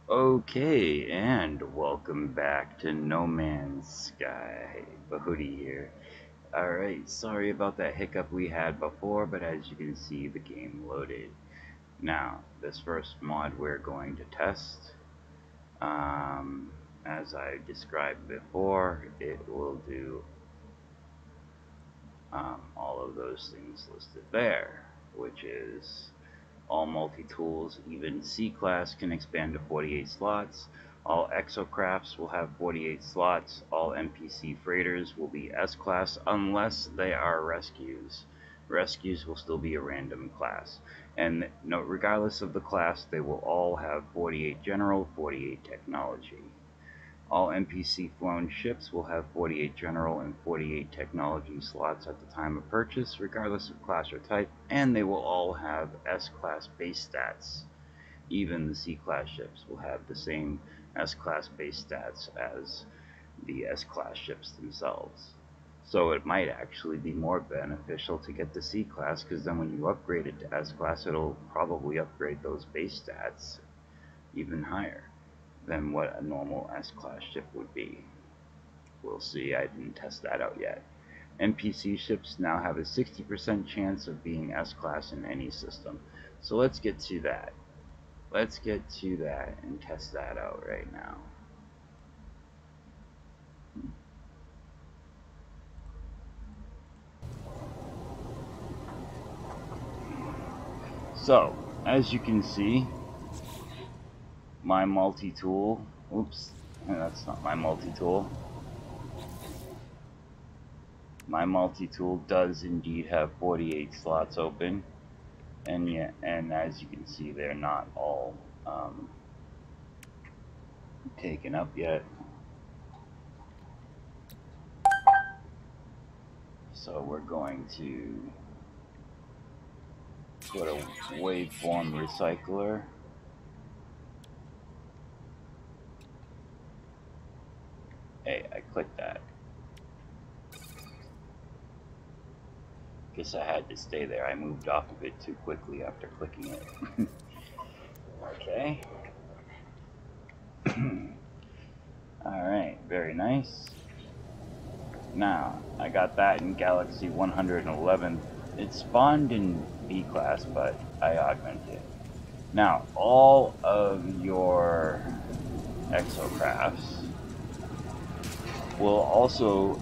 Okay, and welcome back to No Man's Sky. Bahudi here. Alright, sorry about that hiccup we had before, but as you can see, the game loaded. Now, this first mod we're going to test, as I described before, it will do all of those things listed there, which is all multi-tools, even C-Class can expand to 48 slots. All Exocrafts will have 48 slots. All NPC Freighters will be S-Class unless they are rescues. Rescues will still be a random class. And no, regardless of the class, they will all have 48 General, 48 Technology. All NPC flown ships will have 48 general and 48 technology slots at the time of purchase, regardless of class or type, and they will all have S-Class base stats. Even the C-Class ships will have the same S-Class base stats as the S-Class ships themselves. So it might actually be more beneficial to get the C-Class, because then when you upgrade it to S-Class, it'll probably upgrade those base stats even higher than what a normal S-Class ship would be. We'll see, I didn't test that out yet. NPC ships now have a 60% chance of being S-Class in any system. So let's get to that. Let's get to that and test that out right now. So, as you can see, my multi-tool, oops, that's not my multi-tool. My multi-tool does indeed have 48 slots open, and yeah, and as you can see, they're not all taken up yet. So we're going to put a waveform recycler. Hey, I clicked that. Guess I had to stay there. I moved off of it too quickly after clicking it. Okay. Alright, very nice. Now, I got that in Galaxy 111. It spawned in B-Class, but I augmented it. Now, all of your Exocrafts will also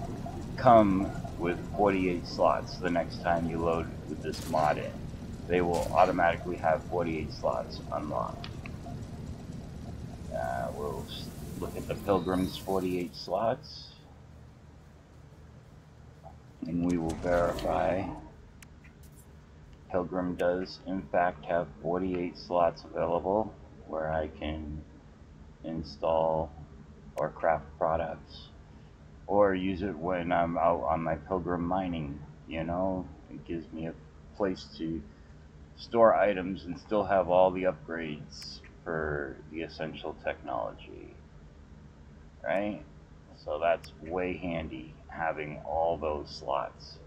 come with 48 slots the next time you load with this mod in. They will automatically have 48 slots unlocked. We'll look at the Pilgrim's 48 slots, and we will verify Pilgrim does in fact have 48 slots available where I can install or craft products or use it when I'm out on my Pilgrim mining. You know, it gives me a place to store items and still have all the upgrades for the essential technology, right? So that's way handy, having all those slots.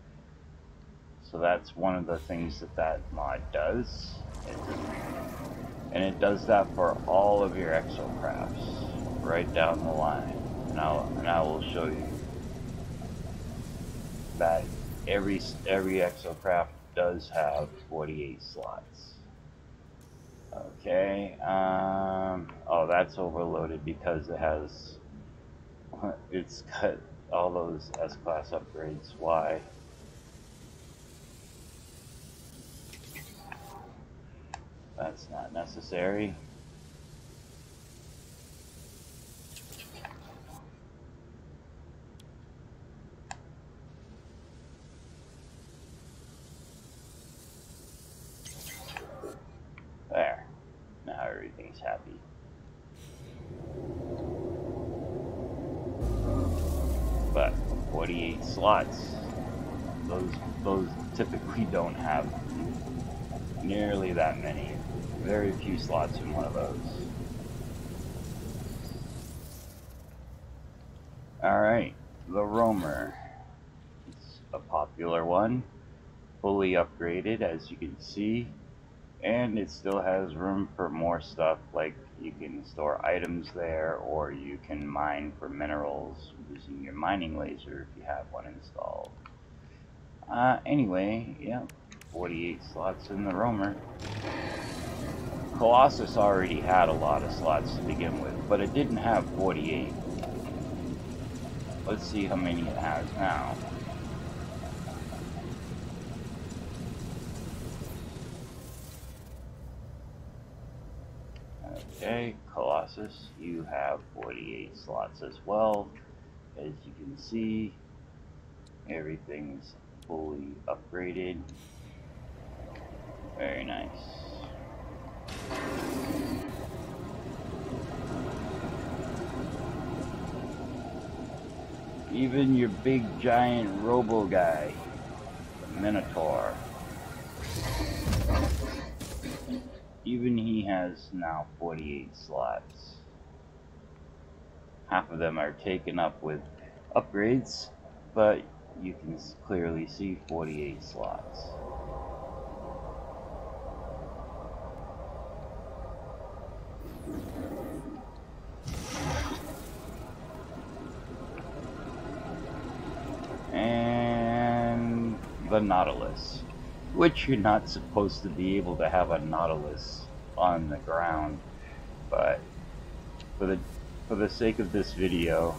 So that's one of the things that mod does. And it does that for all of your Exocrafts, right down the line. And I will show you that every Exocraft does have 48 slots. Okay, oh, that's overloaded because it's got all those S-Class upgrades. Why? That's not necessary. There. Now everything's happy. But 48 slots, those typically don't have nearly that many. Very few slots in one of those. Alright, the Roamer. It's a popular one. Fully upgraded, as you can see. And it still has room for more stuff like You can store items there, or you can mine for minerals using your mining laser if you have one installed. Anyway, yeah, 48 slots in the roamer. Colossus already had a lot of slots to begin with, but it didn't have 48. Let's see how many it has now. Okay, Colossus, you have 48 slots as well. As you can see, everything's fully upgraded. Very nice. Even your big giant robo guy, the Minotaur, even he has now 48 slots. Half of them are taken up with upgrades, but you can clearly see 48 slots. And the Nautilus, which you're not supposed to be able to have a Nautilus on the ground, but for the sake of this video,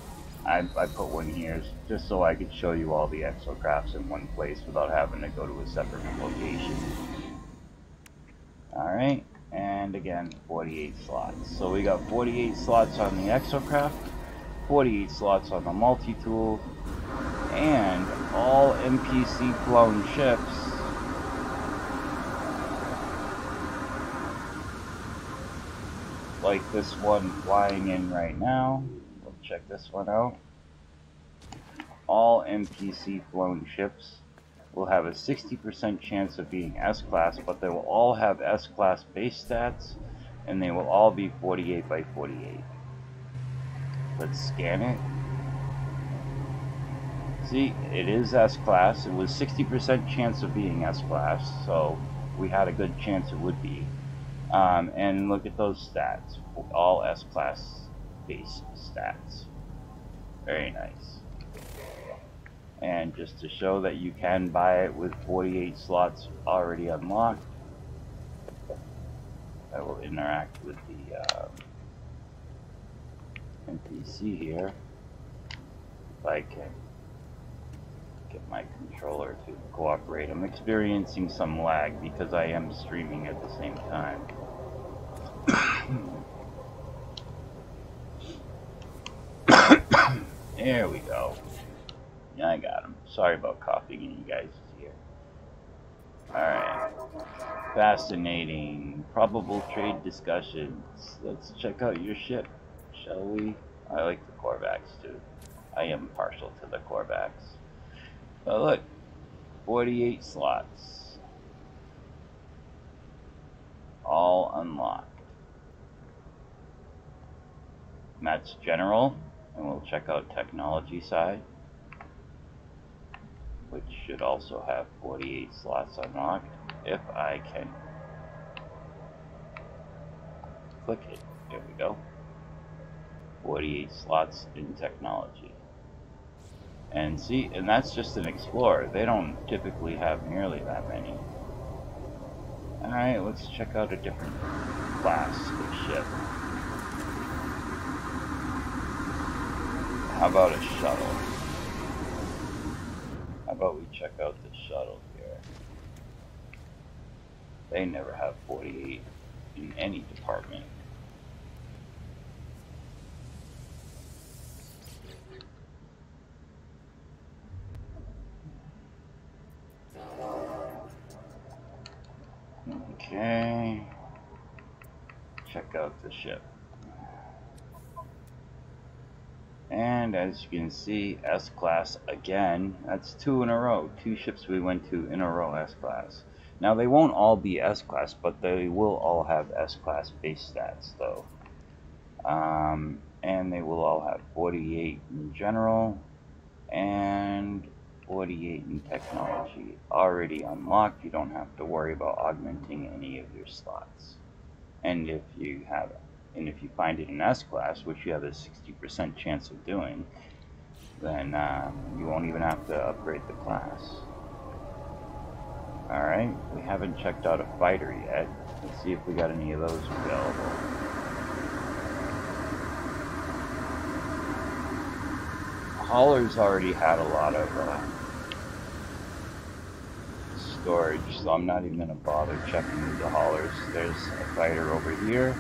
I put one here just so I could show you all the Exocrafts in one place without having to go to a separate location. Alright, and again, 48 slots. So we got 48 slots on the Exocraft, 48 slots on the Multitool, and all NPC flown ships like this one flying in right now. We'll check this one out. All NPC flown ships will have a 60% chance of being S-Class, but they will all have S-Class base stats, and they will all be 48 by 48. Let's scan it. See, it is S-Class. It was 60% chance of being S-Class, so we had a good chance it would be. And look at those stats. All S-Class base stats. Very nice. And just to show that you can buy it with 48 slots already unlocked, I will interact with the NPC here. If I can get my controller to cooperate. I'm experiencing some lag because I am streaming at the same time. There we go. Yeah, I got him. Sorry about coughing in you guys' ear. Alright. Fascinating. Probable trade discussions. Let's check out your ship, shall we? I like the Corvax too. I am partial to the Corvax. But look, 48 slots. All unlocked. And that's general, and we'll check out technology side, which should also have 48 slots unlocked, if I can click it. There we go. 48 slots in technology. And see, and that's just an Explorer. They don't typically have nearly that many. Alright, let's check out a different class of ship. How about a shuttle? How about we check out the shuttle here? They never have 48 in any department. Okay. Check out the ship. And as you can see, S-Class again. That's 2 in a row. 2 ships we went to in a row S-Class. Now they won't all be S-Class, but they will all have S-Class base stats though. And they will all have 48 in general and 48 in technology. Already unlocked, you don't have to worry about augmenting any of your slots. And if you have And if you find it in S-Class, which you have a 60% chance of doing, then you won't even have to upgrade the class. Alright, we haven't checked out a fighter yet. Let's see if we got any of those available. Haulers already had a lot of storage, so I'm not even going to bother checking the haulers. There's a fighter over here.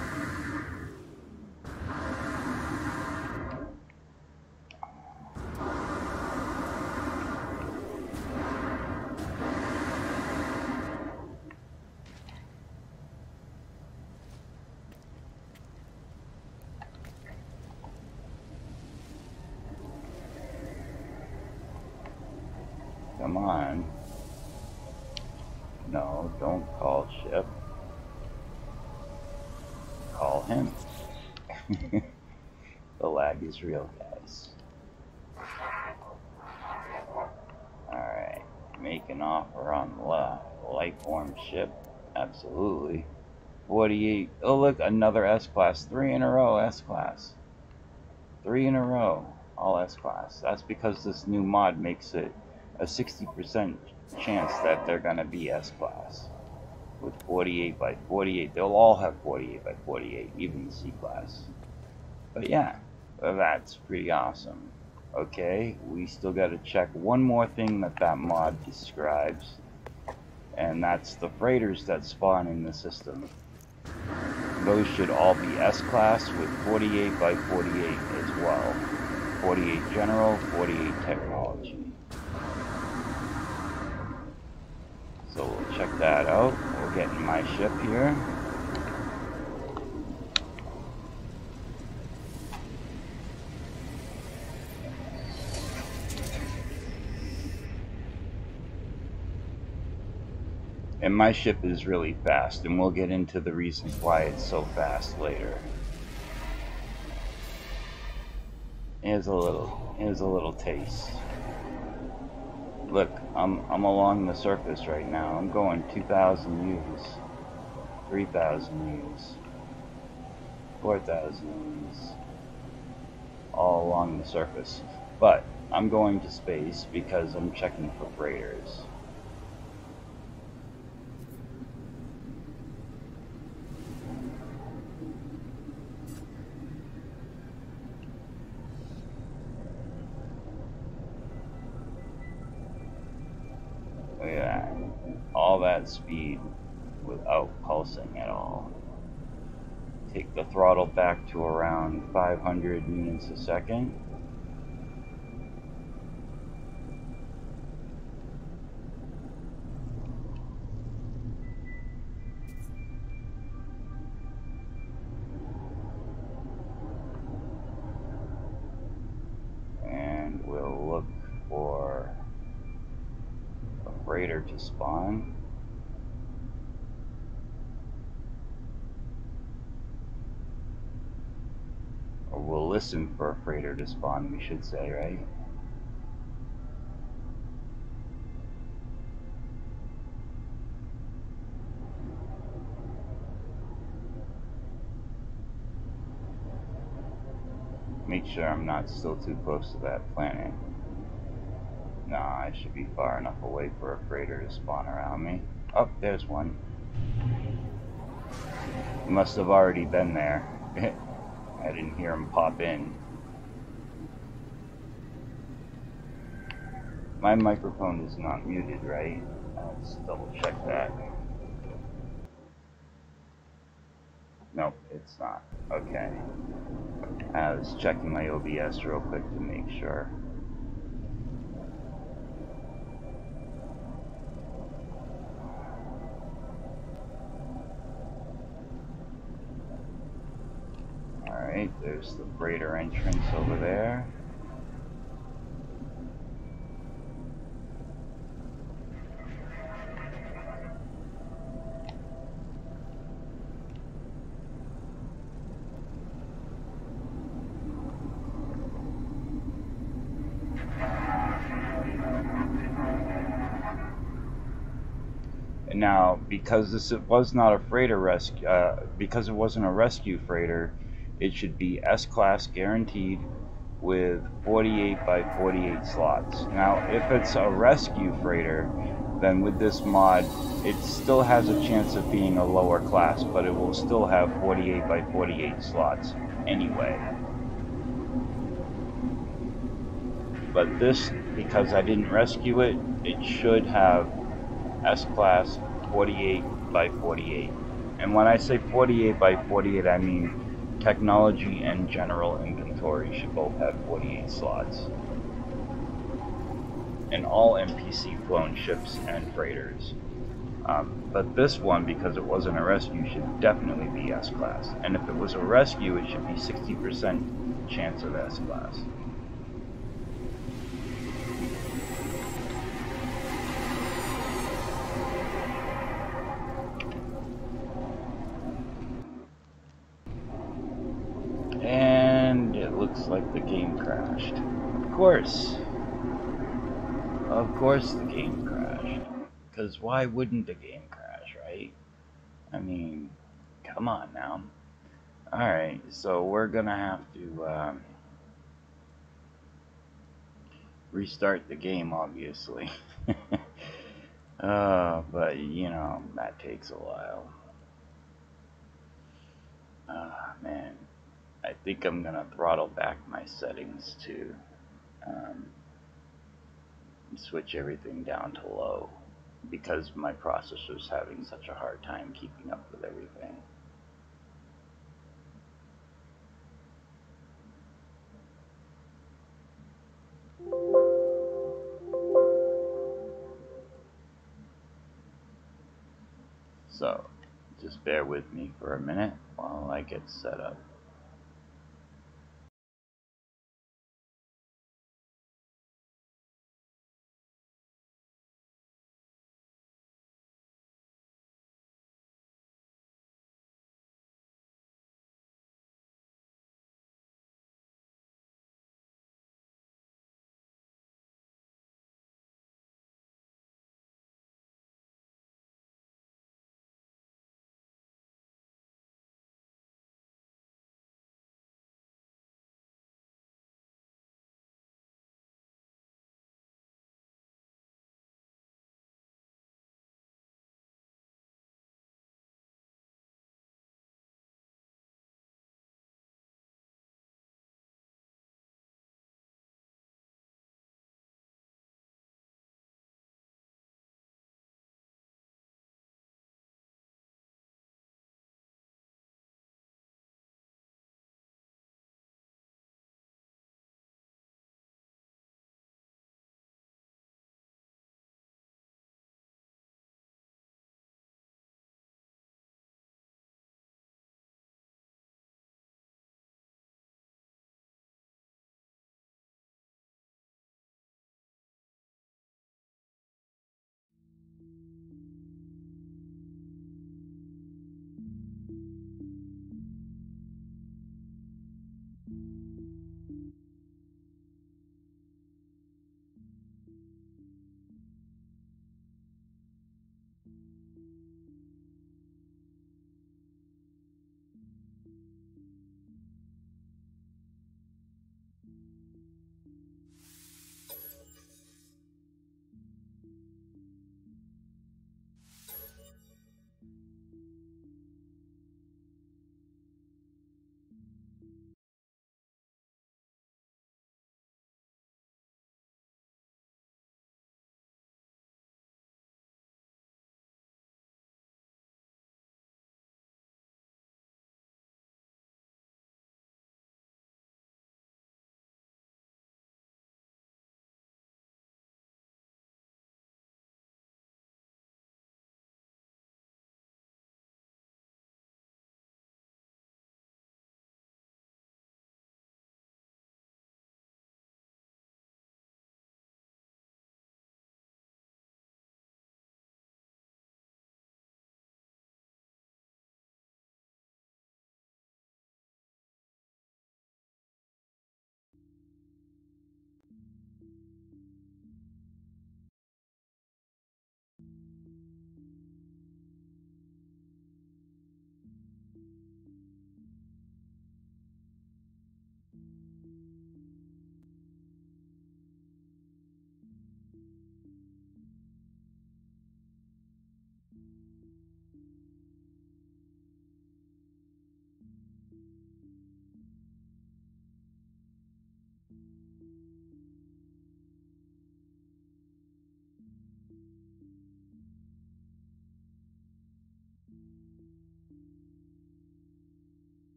Come on. No, don't call ship. Call him. The lag is real, guys. Alright. Make an offer on the light-form ship. Absolutely. 48. Oh, look, another S-Class. 3 in a row, S-Class. 3 in a row. All S-Class. That's because this new mod makes it a 60% chance that they're gonna be S-Class. With 48 by 48, they'll all have 48 by 48, even the C-Class. But yeah, that's pretty awesome. Okay, we still gotta check one more thing that mod describes, and that's the freighters that spawn in the system. Those should all be S-Class with 48 by 48 as well. 48 general, 48 technology. So we'll check that out. We'll get in my ship here. And my ship is really fast, and we'll get into the reasons why it's so fast later. Here's a little taste. Look, I'm along the surface right now. I'm going 2,000 U's, 3,000 U's, 4,000 U's, all along the surface. But I'm going to space because I'm checking for freighters. Look at that. All that speed without pulsing at all. Take the throttle back to around 500 units a second. And we'll look for a freighter to spawn. Or we'll listen for a freighter to spawn, we should say, right? Make sure I'm not still too close to that planet. Nah, I should be far enough away for a freighter to spawn around me. Oh, there's one. He must have already been there. I didn't hear him pop in. My microphone is not muted, right? Let's double check that. Nope, it's not. Okay. I was checking my OBS real quick to make sure. Alright, there's the freighter entrance over there. Now, because this was not a freighter rescue, because it wasn't a rescue freighter, it should be S-Class guaranteed with 48 by 48 slots. Now, if it's a rescue freighter, then with this mod, it still has a chance of being a lower class, but it will still have 48 by 48 slots anyway. But this, because I didn't rescue it, it should have S-Class 48 by 48. And when I say 48 by 48, I mean technology and general inventory should both have 48 slots. And all NPC flown ships and freighters. But this one, because it wasn't a rescue, should definitely be S-Class. And if it was a rescue, it should be 60% chance of S-Class. And it looks like the game crashed. Of course. Of course the game crashed. Because why wouldn't the game crash, right? I mean, come on now. Alright, so we're gonna have to restart the game, obviously. But, you know, that takes a while. Man. I think I'm gonna throttle back my settings to switch everything down to low, because my processor's having such a hard time keeping up with everything. So, just bear with me for a minute while I get set up.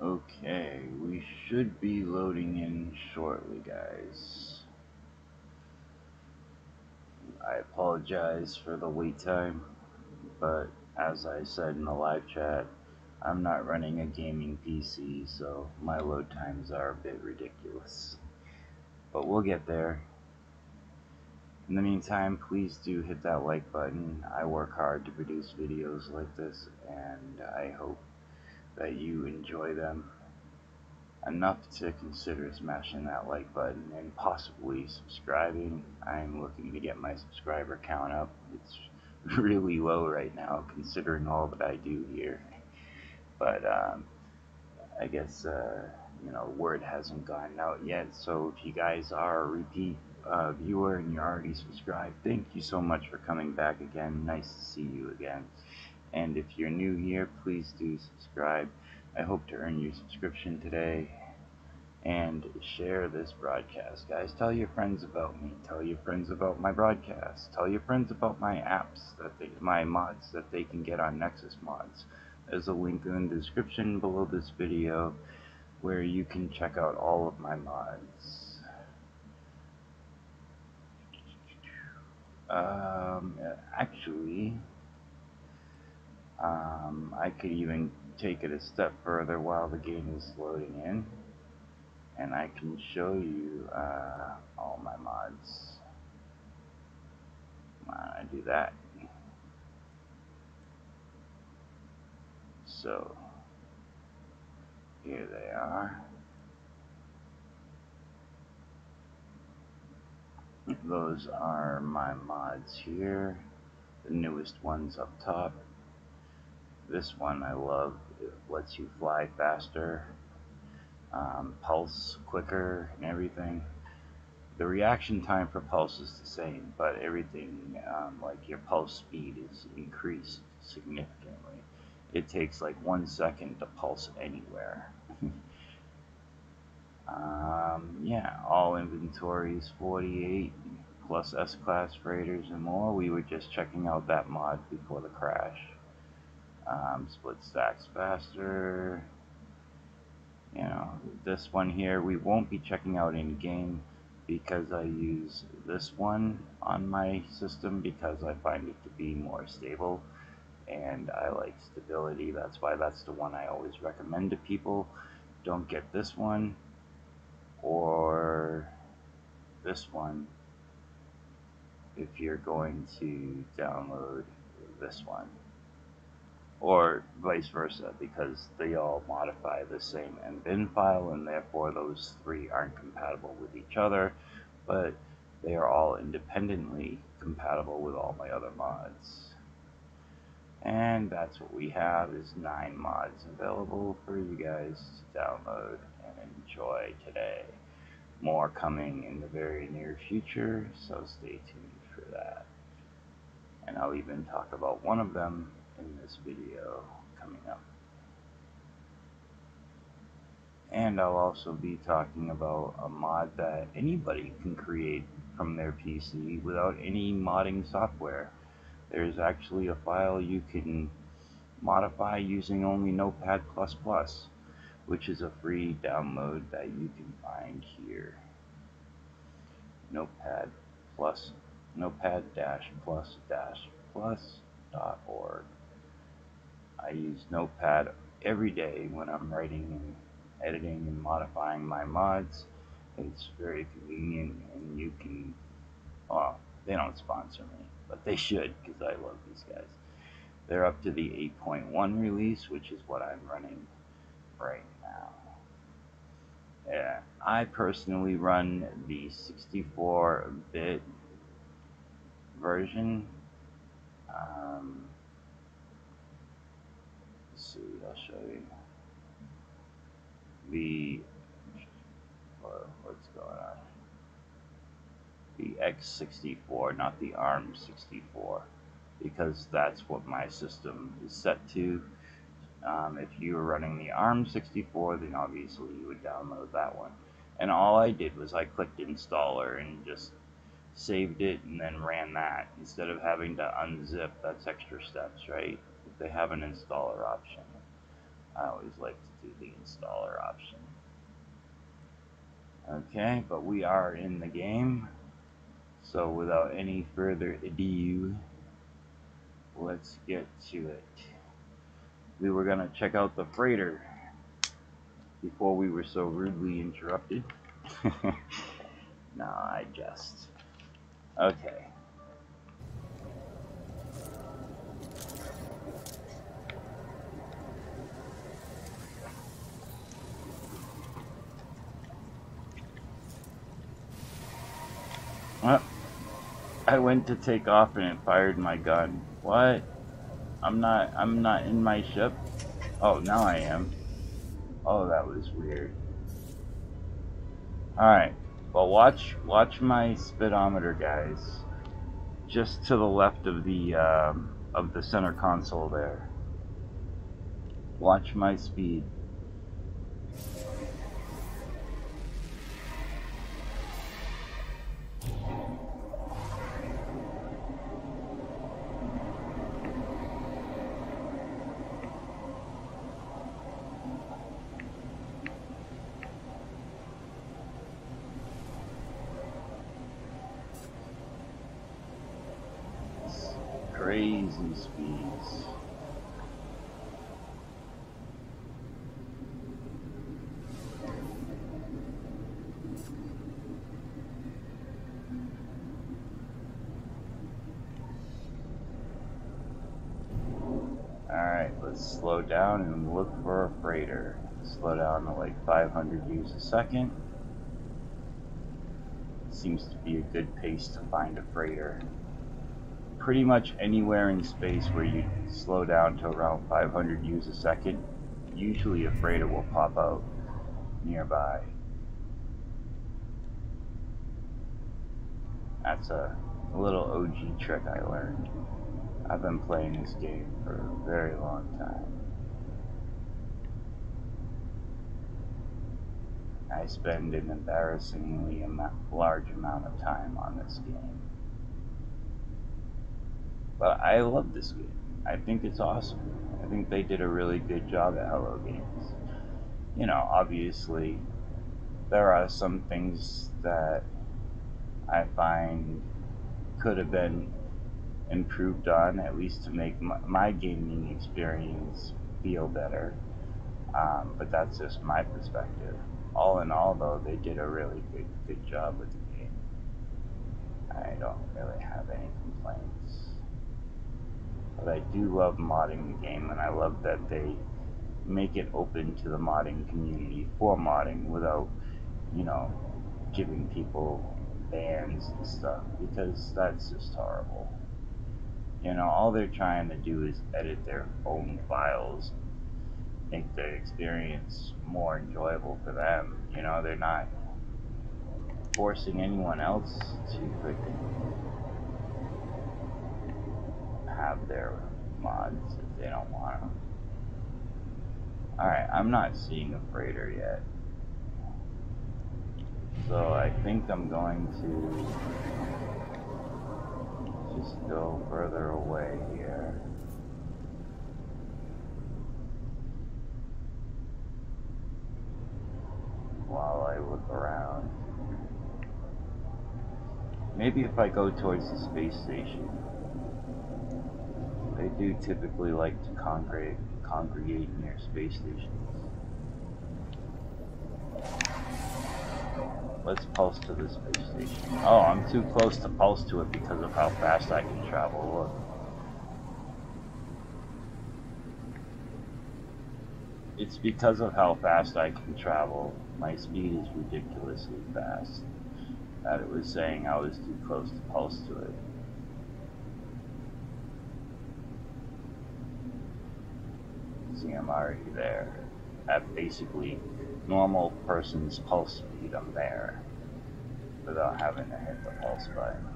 Okay, we should be loading in shortly, guys. I apologize for the wait time, but as I said in the live chat, I'm not running a gaming PC, so my load times are a bit ridiculous. But we'll get there. In the meantime, please do hit that like button. I work hard to produce videos like this, and I hope that you enjoy them enough to consider smashing that like button and possibly subscribing. I'm looking to get my subscriber count up. It's really low right now considering all that I do here. But I guess word hasn't gotten out yet. So if you guys are a repeat viewer and you're already subscribed, thank you so much for coming back again. Nice to see you again. And if you're new here, please do subscribe. I hope to earn your subscription today. And share this broadcast, guys. Tell your friends about me. Tell your friends about my broadcast. Tell your friends about my apps, my mods that they can get on Nexus Mods. There's a link in the description below this video where you can check out all of my mods. Actually, I could even take it a step further while the game is loading in, and I can show you all my mods. I do that. So here they are. Those are my mods here. The newest ones up top. This one I love. It lets you fly faster, pulse quicker, and everything. The reaction time for pulse is the same, but everything, like your pulse speed, is increased significantly. It takes like 1 second to pulse anywhere. Yeah, all inventories 48 plus S-Class freighters and more. We were just checking out that mod before the crash. Split stacks faster. You know, this one here we won't be checking out in game because I use this one on my system because I find it to be more stable and I like stability. That's why that's the one I always recommend to people. Don't get this one or this one if you're going to download this one, or vice versa, because they all modify the same bin file and therefore those three aren't compatible with each other, but they are all independently compatible with all my other mods. And that's what we have, is 9 mods available for you guys to download and enjoy today. More coming in the very near future, so stay tuned for that. And I'll even talk about one of them in this video coming up. And I'll also be talking about a mod that anybody can create from their PC without any modding software. There's actually a file you can modify using only Notepad++, which is a free download that you can find here. Notepad plus notepad-plus-plus.org. I use Notepad every day when I'm writing and editing and modifying my mods. It's very convenient, and you can, well, they don't sponsor me, but they should, because I love these guys. They're up to the 8.1 release, which is what I'm running right now. Yeah, I personally run the 64-bit version. Let's see, I'll show you what's going on. The X64, not the ARM64, because that's what my system is set to. If you were running the ARM64, then obviously you would download that one. And all I did was I clicked installer and just saved it and then ran that instead of having to unzip. That's extra steps, right? If they have an installer option, I always like to do the installer option. Okay, but we are in the game, so without any further ado, let's get to it. we were gonna check out the freighter before we were so rudely interrupted. No, I just. Okay. Well, I went to take off and it fired my gun. What? I'm not in my ship? Oh, now I am. Oh, that was weird. Alright. Well, watch my speedometer, guys. Just to the left of the center console there. Watch my speed. Crazy speeds. Alright, let's slow down and look for a freighter. Slow down to like 500 views a second. Seems to be a good pace to find a freighter. Pretty much anywhere in space where you slow down to around 500 views a second, usually a freighter will pop out nearby. That's a little OG trick I learned. I've been playing this game for a very long time. I spend an embarrassingly large amount of time on this game. But I love this game. I think it's awesome. I think they did a really good job at Hello Games. You know, obviously, there are some things that I find could have been improved on, at least to make my gaming experience feel better. But that's just my perspective. All in all, though, they did a really good job with the game. I don't really have any complaints. But I do love modding the game, and I love that they make it open to the modding community for modding without, you know, giving people bans and stuff, because that's just horrible. You know, all they're trying to do is edit their own files, make the experience more enjoyable for them. You know, they're not forcing anyone else to freaking have their mods if they don't want them. Alright, I'm not seeing a freighter yet. So I think I'm going to just go further away here. While I look around. Maybe if I go towards the space station. They do typically like to congregate near space stations. Let's pulse to the space station. Oh, I'm too close to pulse to it because of how fast I can travel. Look. It's because of how fast I can travel. My speed is ridiculously fast. That it was saying I was too close to pulse to it. See, I'm already there. At basically normal person's pulse speed, I'm there. Without having to hit the pulse button.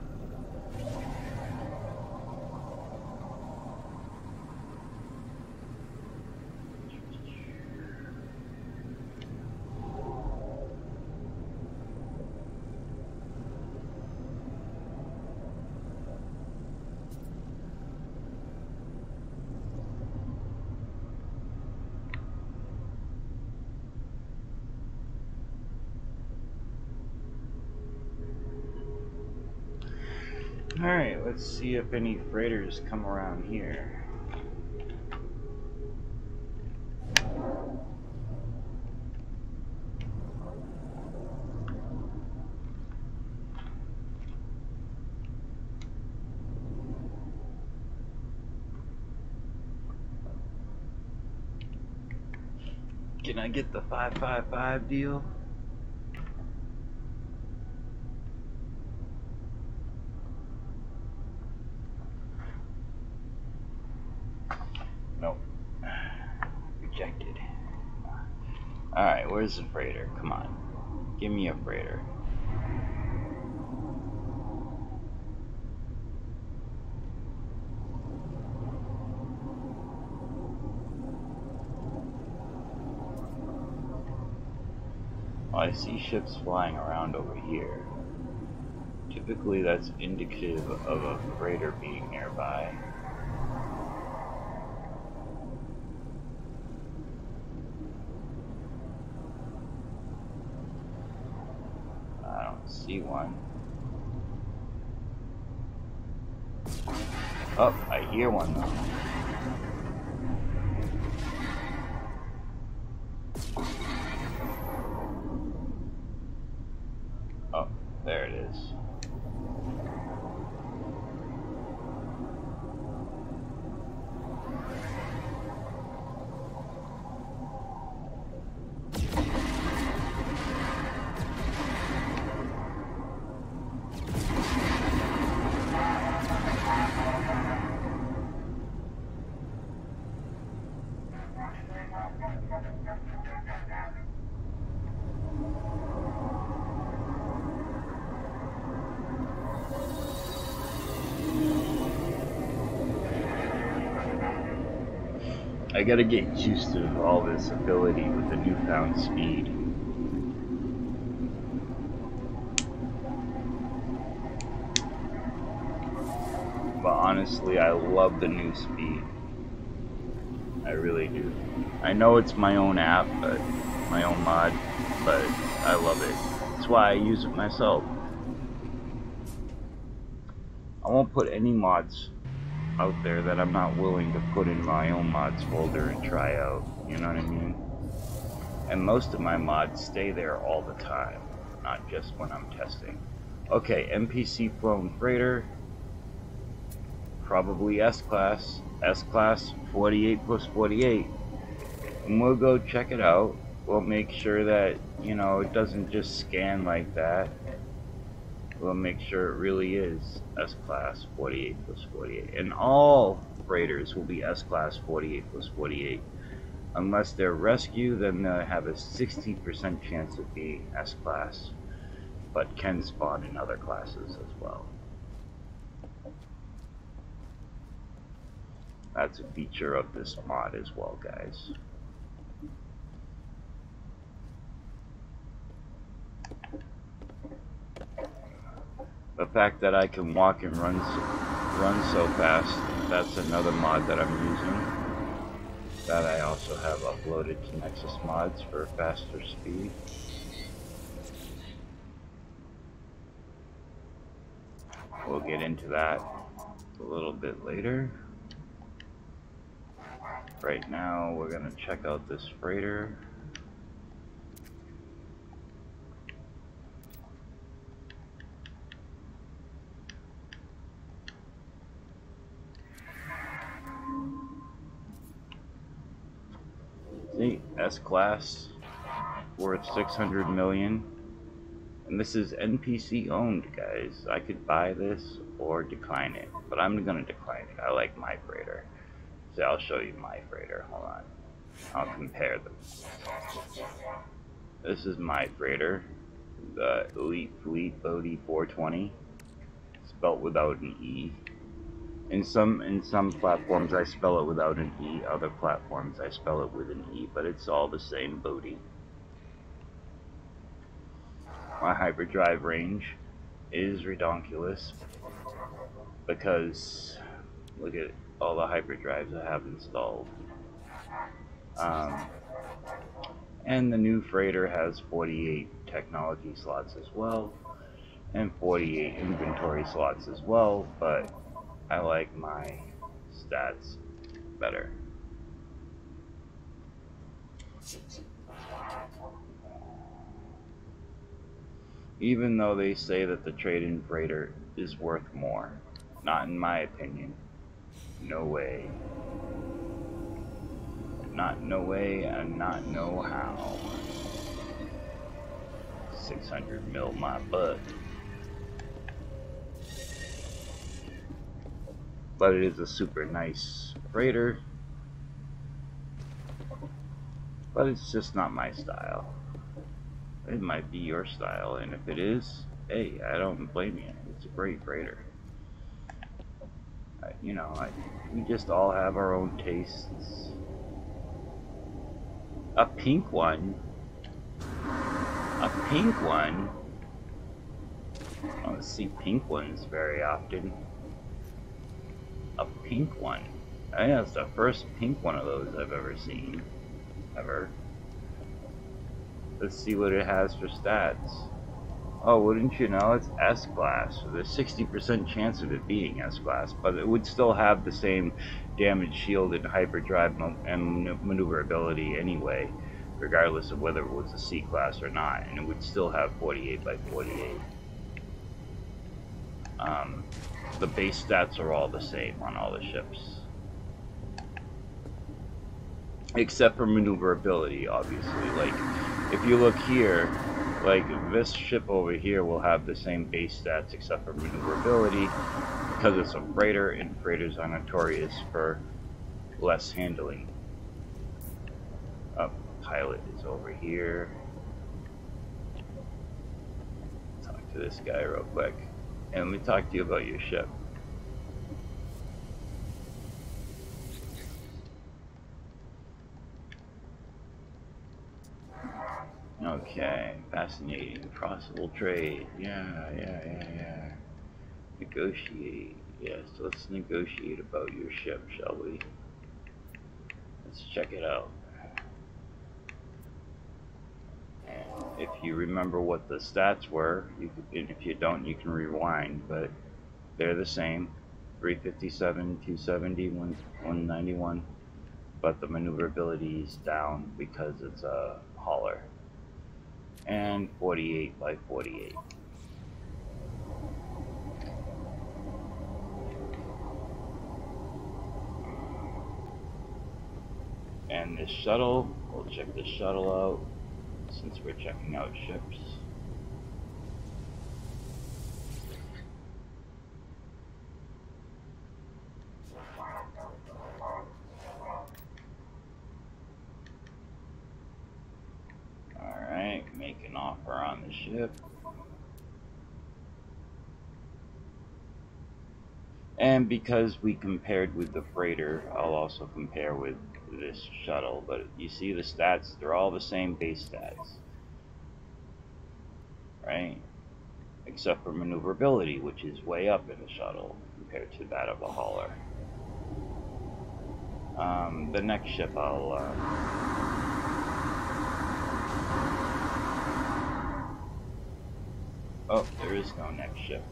Alright, let's see if any freighters come around here. Can I get the 555 deal? Nope. Rejected. Alright, where's the freighter? Come on. Give me a freighter. Oh, I see ships flying around over here. Typically that's indicative of a freighter being nearby. I don't see one. Oh, I hear one though. Oh, there it is. I gotta get used to all this ability with the newfound speed. But honestly, I love the new speed. I really do. I know it's my own app, but my own mod, but I love it. That's why I use it myself. I won't put any mods out there that I'm not willing to put in my own mods folder and try out, you know what I mean? And most of my mods stay there all the time, not just when I'm testing. Okay, NPC flown freighter, probably S-Class, S-Class 48 plus 48, and we'll go check it out. We'll make sure that, you know, it doesn't just scan like that. We'll make sure it really is S-Class 48 plus 48. And all freighters will be S-Class 48 plus 48. Unless they're rescue, then they'll have a 60% chance of being S-Class, but can spawn in other classes as well. That's a feature of this mod as well, guys. The fact that I can walk and run so fast, that's another mod that I'm using. That I also have uploaded to Nexus Mods for faster speed. We'll get into that a little bit later. Right now, we're gonna check out this freighter. See, S-Class, worth 600 million. And this is NPC owned, guys. I could buy this or decline it, but I'm gonna decline it. I like my freighter. So I'll show you my freighter. Hold on. I'll compare them. This is my freighter, the Elite Fleet Bodhi 420, spelt without an E. In some platforms I spell it without an E, other platforms I spell it with an E, but it's all the same Bodhi. My hyperdrive range is redonkulous because look at all the hyperdrives I have installed. And the new freighter has 48 technology slots as well, and 48 inventory slots as well, but I like my stats better. Even though they say that the trade-in freighter is worth more. Not in my opinion. No way. Not no way and not no how. 600 mil my butt. But it is a super nice freighter. But it's just not my style. It might be your style, and if it is, hey, I don't blame you. It's a great freighter. You know, we just all have our own tastes. A pink one. A pink one. I don't see pink ones very often. A pink one. I think that's the first pink one of those I've ever seen. Ever. Let's see what it has for stats. Oh, wouldn't you know, it's S-Class. So there's 60% chance of it being S-Class, but it would still have the same damage shield and hyperdrive and maneuverability anyway, regardless of whether it was a C-Class or not, and it would still have 48 by 48. The base stats are all the same on all the ships. Except for maneuverability, obviously. Like, if you look here, like, this ship over here will have the same base stats except for maneuverability, because it's a freighter, and freighters are notorious for less handling. Pilot is over here. Talk to this guy real quick. And let me talk to you about your ship. Okay, fascinating. Possible trade. Yeah. Negotiate. Yes, let's negotiate about your ship, shall we? Let's check it out. And if you remember what the stats were, you could, and if you don't, you can rewind, but they're the same. 357, 270, 191, but the maneuverability is down because it's a hauler. And 48 by 48. And this shuttle, we'll check this shuttle out since we're checking out ships. Alright, make an offer on the ship. And because we compared with the freighter, I'll also compare with this shuttle. But you see the stats, they're all the same base stats. Right? Except for maneuverability, which is way up in the shuttle compared to that of a hauler. The next ship I'll... Oh, there is no next ship.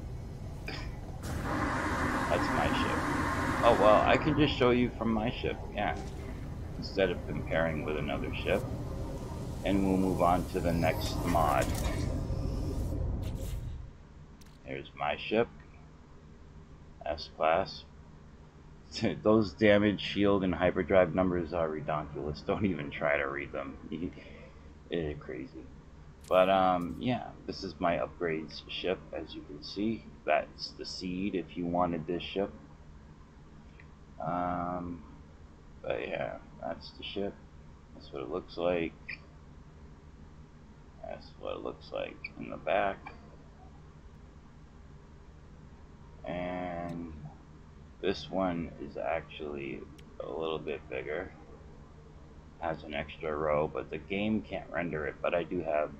That's my ship. Oh, well, I can just show you from my ship, yeah. Instead of comparing with another ship. And we'll move on to the next mod. Here's my ship. S-Class. Those damage, shield, and hyperdrive numbers are ridiculous. Don't even try to read them. It's crazy. But, yeah, this is my upgrades ship, as you can see. That's the seed if you wanted this ship. But yeah, that's the ship. That's what it looks like. That's what it looks like in the back. And this one is actually a little bit bigger. Has an extra row, but the game can't render it, but I do have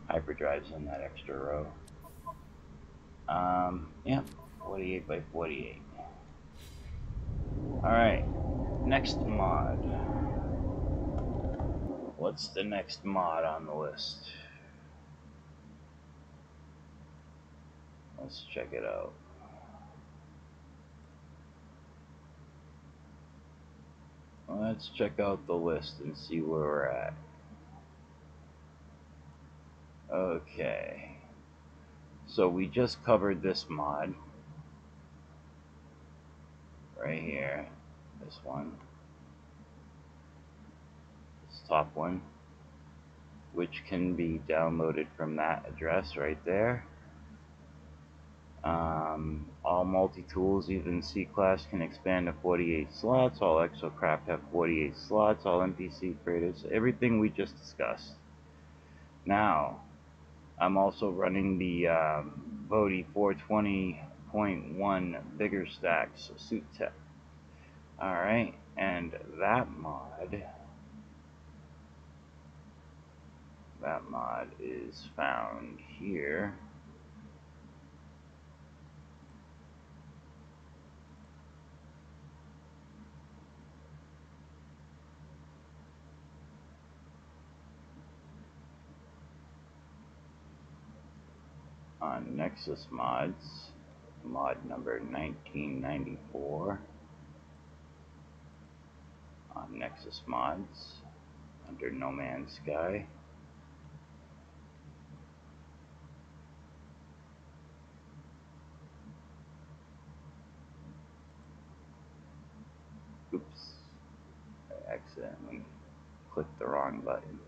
hyperdrives in that extra row. Yeah, 48 by 48. Alright, next mod. What's the next mod on the list? Let's check it out. Let's check out the list and see where we're at. Okay. So we just covered this mod. Right here. This one. top one, which can be downloaded from that address right there. All multi-tools, even C-Class, can expand to 48 slots. All Exocraft have 48 slots. All NPC Freighters, everything we just discussed. Now, I'm also running the Bodhi 420.1 Bigger Stacks Suit Tech. Alright, and that mod is found here. On Nexus Mods, mod number 1994. On Nexus Mods, under No Man's Sky. Oops, I accidentally clicked the wrong button.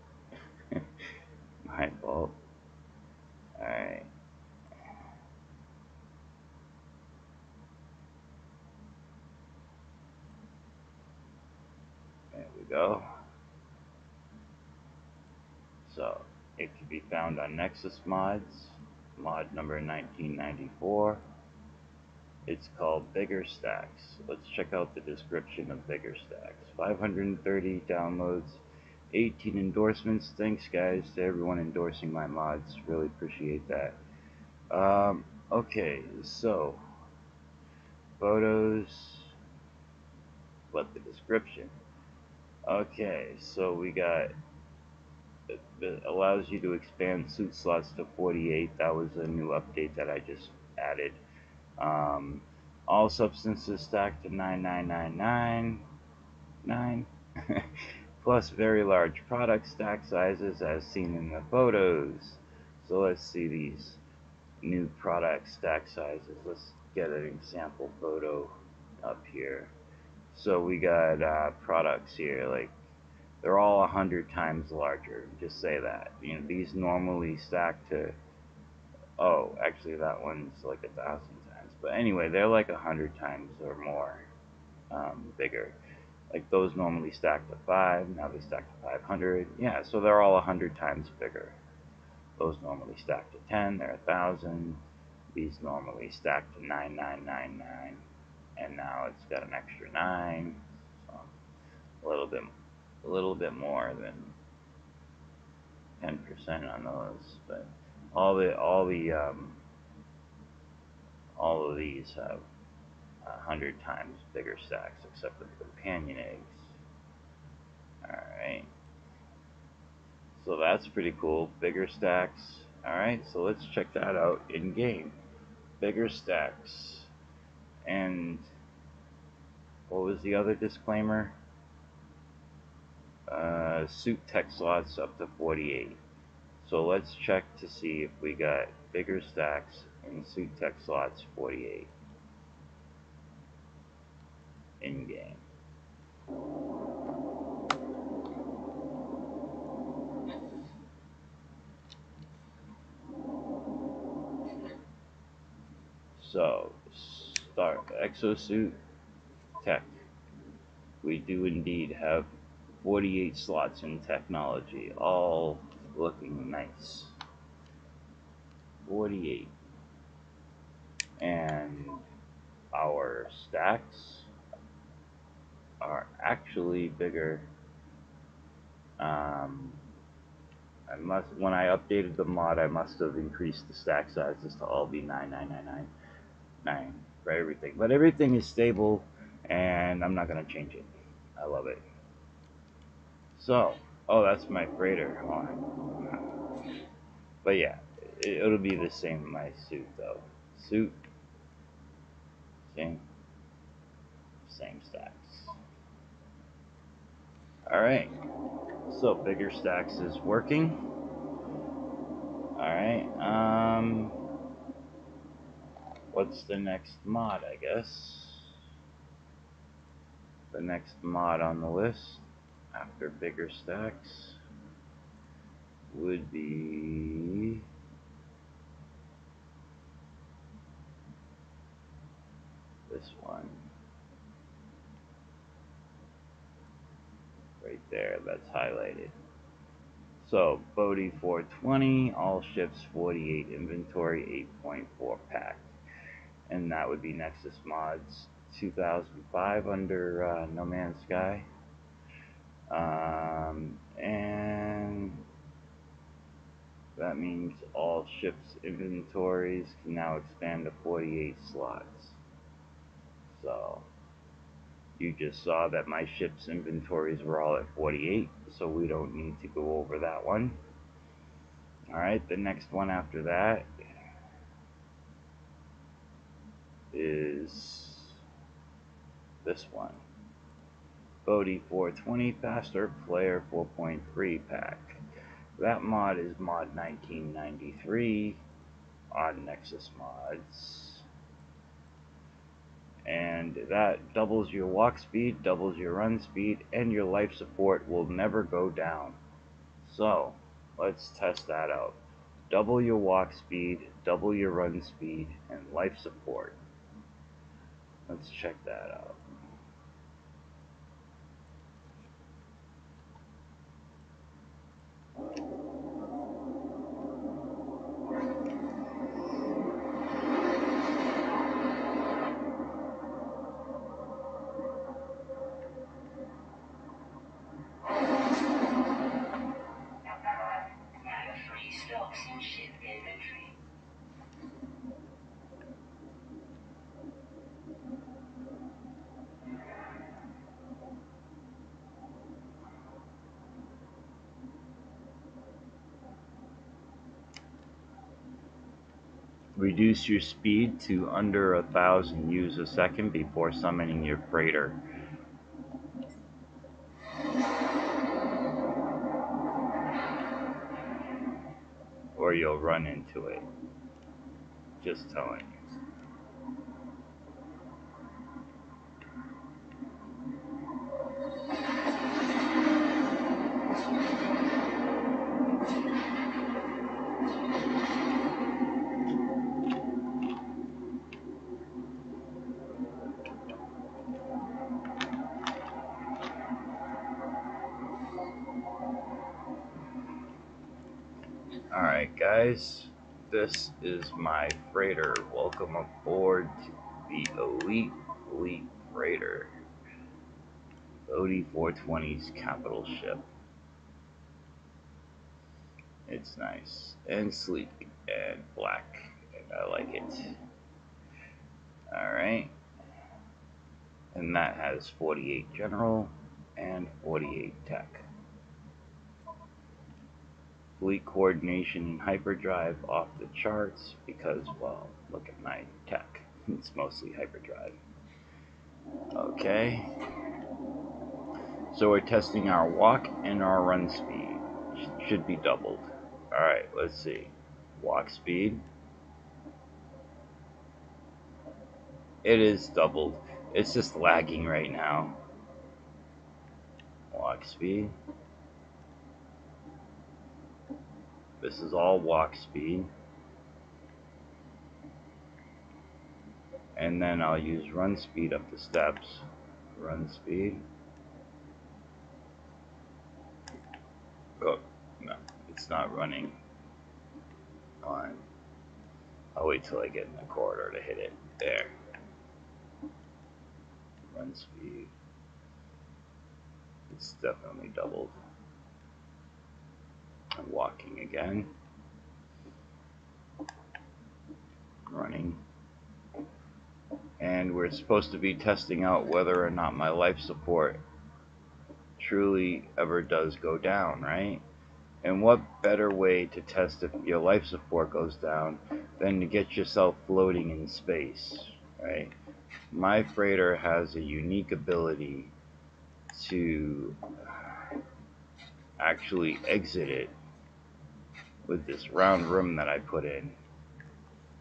My fault. Alright. There we go. So, it can be found on Nexus Mods, mod number 1994. It's called Bigger Stacks. Let's check out the description of Bigger Stacks. 530 downloads, 18 endorsements. Thanks guys to everyone endorsing my mods. Really appreciate that. Okay, so photos, what the description. Okay, so we got it allows you to expand suit slots to 48. That was a new update that I just added. All substances stacked to 99999 plus very large product stack sizes as seen in the photos. So let's see these new product stack sizes. Let's get an example photo up here. So we got products here, like they're all 100 times larger. Just say that. You know, these normally stack to, oh, actually that one's like 1,000 times. But anyway, they're like 100 times or more bigger. Like those normally stack to 5, now they stack to 500. Yeah, so they're all 100 times bigger. Those normally stack to 10, they're 1,000. These normally stack to 9999, and now it's got an extra 9. So a little bit more than 10% on those, but all of these have 100 times bigger stacks, except for the companion eggs. Alright, so that's pretty cool. Bigger stacks. Alright, so let's check that out in game. Bigger stacks. And what was the other disclaimer? Suit tech slots up to 48. So let's check to see if we got bigger stacks in suit tech slots 48 in game. So start exosuit tech. We do indeed have 48 slots in technology, all looking nice. 48. And our stacks are actually bigger. When I updated the mod, I must have increased the stack sizes to all be 99999 for everything. But everything is stable, and I'm not gonna change it. I love it. So, oh, that's my freighter. Hold on. But yeah, it'll be the same in my suit though. Suit, same stacks. Alright, so bigger stacks is working. Alright, what's the next mod, I guess? The next mod on the list. after bigger stacks would be this one right there that's highlighted. So Bodhi 420, all ships 48 inventory, 8.4 pack, and that would be Nexus Mods 2005 under No Man's Sky. And that means all ships inventories can now expand to 48 slots. So you just saw that my ships inventories were all at 48, so we don't need to go over that one. Alright, the next one after that is this one. Bodhi 420 Faster Player 4.3 pack. That mod is mod 1993 on Nexus Mods. And that doubles your walk speed, doubles your run speed, and your life support will never go down. So, let's test that out. Double your walk speed, double your run speed, and life support. Let's check that out. Reduce your speed to under 1,000 U's a second before summoning your freighter. Or you'll run into it. Just telling you. Alright guys, this is my freighter. Welcome aboard to the elite freighter. Bodhi 420's capital ship. It's nice and sleek and black, and I like it. Alright, and that has 48 general and 48 tech. Fleet coordination and hyperdrive off the charts because, well, look at my tech. It's mostly hyperdrive. Okay. So we're testing our walk and our run speed. Should be doubled. Alright, let's see. Walk speed. It is doubled. It's just lagging right now. Walk speed. This is all walk speed. And then I'll use run speed up the steps. Run speed. Oh, no, it's not running. On. I'll wait till I get in the corridor to hit it. There. Run speed. It's definitely doubled. I'm walking again. Running. And we're supposed to be testing out whether or not my life support truly ever does go down, right? And what better way to test if your life support goes down than to get yourself floating in space, right? My freighter has a unique ability to actually exit it with this round room that I put in.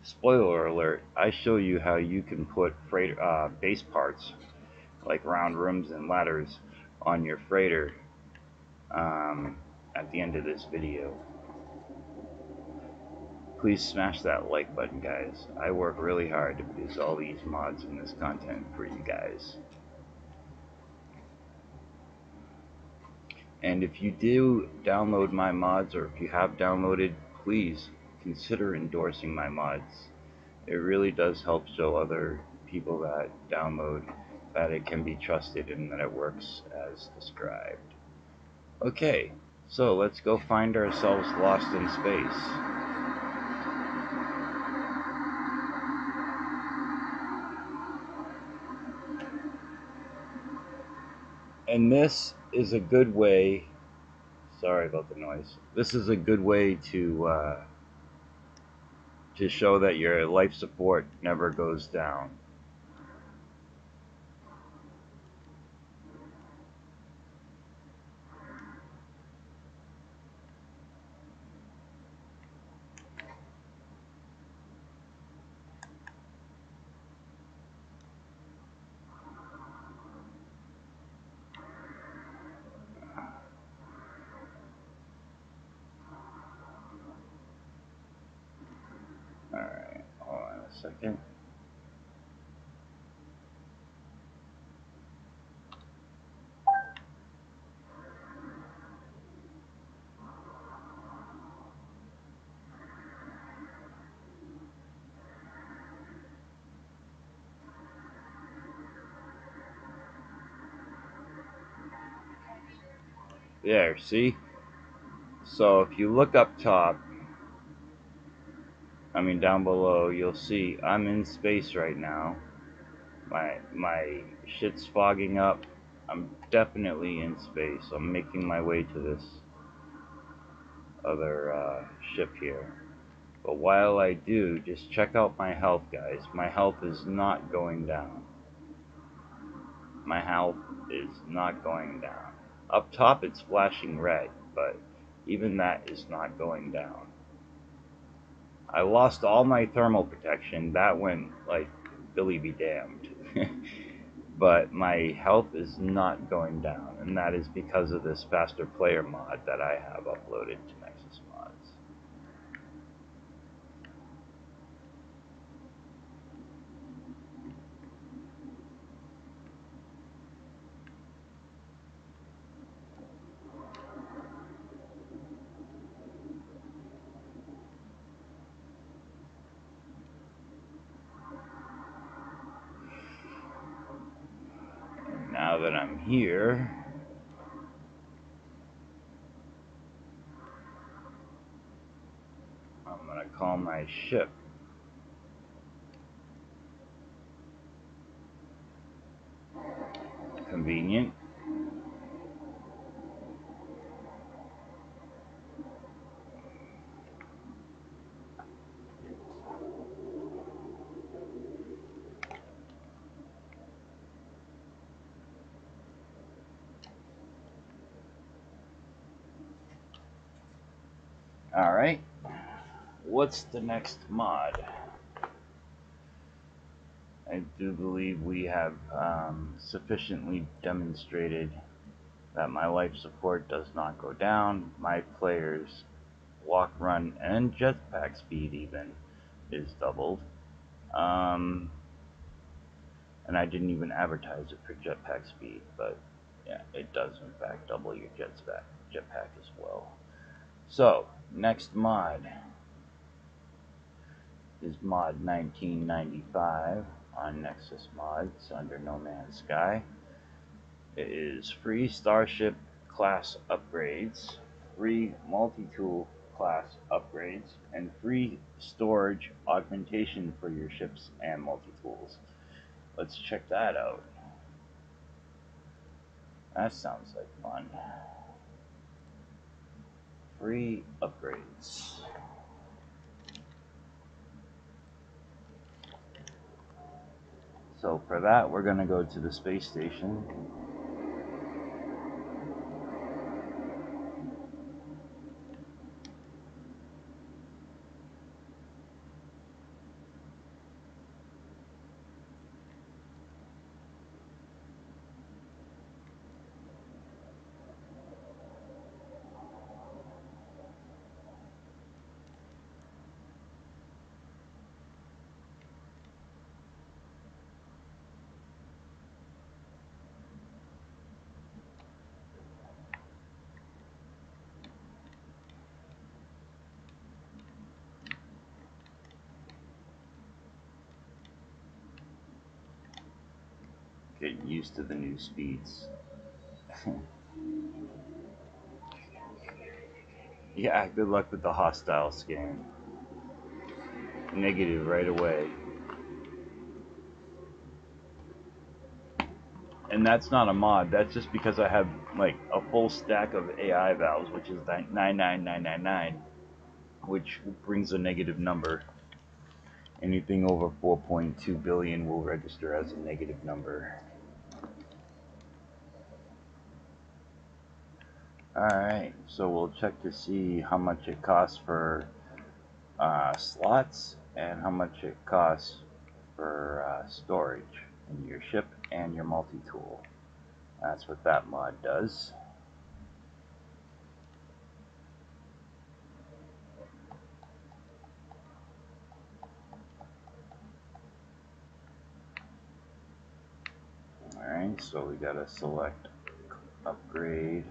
Spoiler alert, I show you how you can put freighter base parts like round rooms and ladders on your freighter at the end of this video. Please smash that like button, guys. I work really hard to produce all these mods and this content for you guys. And if you do download my mods, or if you have downloaded, please consider endorsing my mods. It really does help show other people that download that it can be trusted and that it works as described. Okay, so let's go find ourselves lost in space. And this is a good way, sorry about the noise, this is a good way to show that your life support never goes down. Alright, hold on a second. There, see? So if you look up top, down below, you'll see I'm in space right now. My shit's fogging up. I'm definitely in space. I'm making my way to this other ship here. But while I do, just check out my health, guys. My health is not going down. My health is not going down. Up top it's flashing red, but even that is not going down. I lost all my thermal protection. That went like Billy be damned. But my health is not going down, and that is because of this faster player mod that I have uploaded to Nexus Mods. And now that I'm here, I'm gonna call my ship. Convenient. Alright, what's the next mod? I do believe we have sufficiently demonstrated that my life support does not go down. My players' walk, run, and jetpack speed even is doubled. And I didn't even advertise it for jetpack speed, but yeah, it does in fact double your jetpack as well. So, next mod is mod 1995 on Nexus Mods under No Man's Sky. It is free Starship class upgrades, free multi-tool class upgrades, and free storage augmentation for your ships and multi-tools. Let's check that out. That sounds like fun. Free upgrades. So for that, we're going to go to the space station. getting used to the new speeds. Yeah, good luck with the hostile scan. Negative right away. And that's not a mod, that's just because I have like a full stack of AI valves, which is 99999, which brings a negative number. Anything over 4.2 billion will register as a negative number. Alright, so we'll check to see how much it costs for slots and how much it costs for storage in your ship and your multi-tool. That's what that mod does. Alright, so we gotta select upgrade.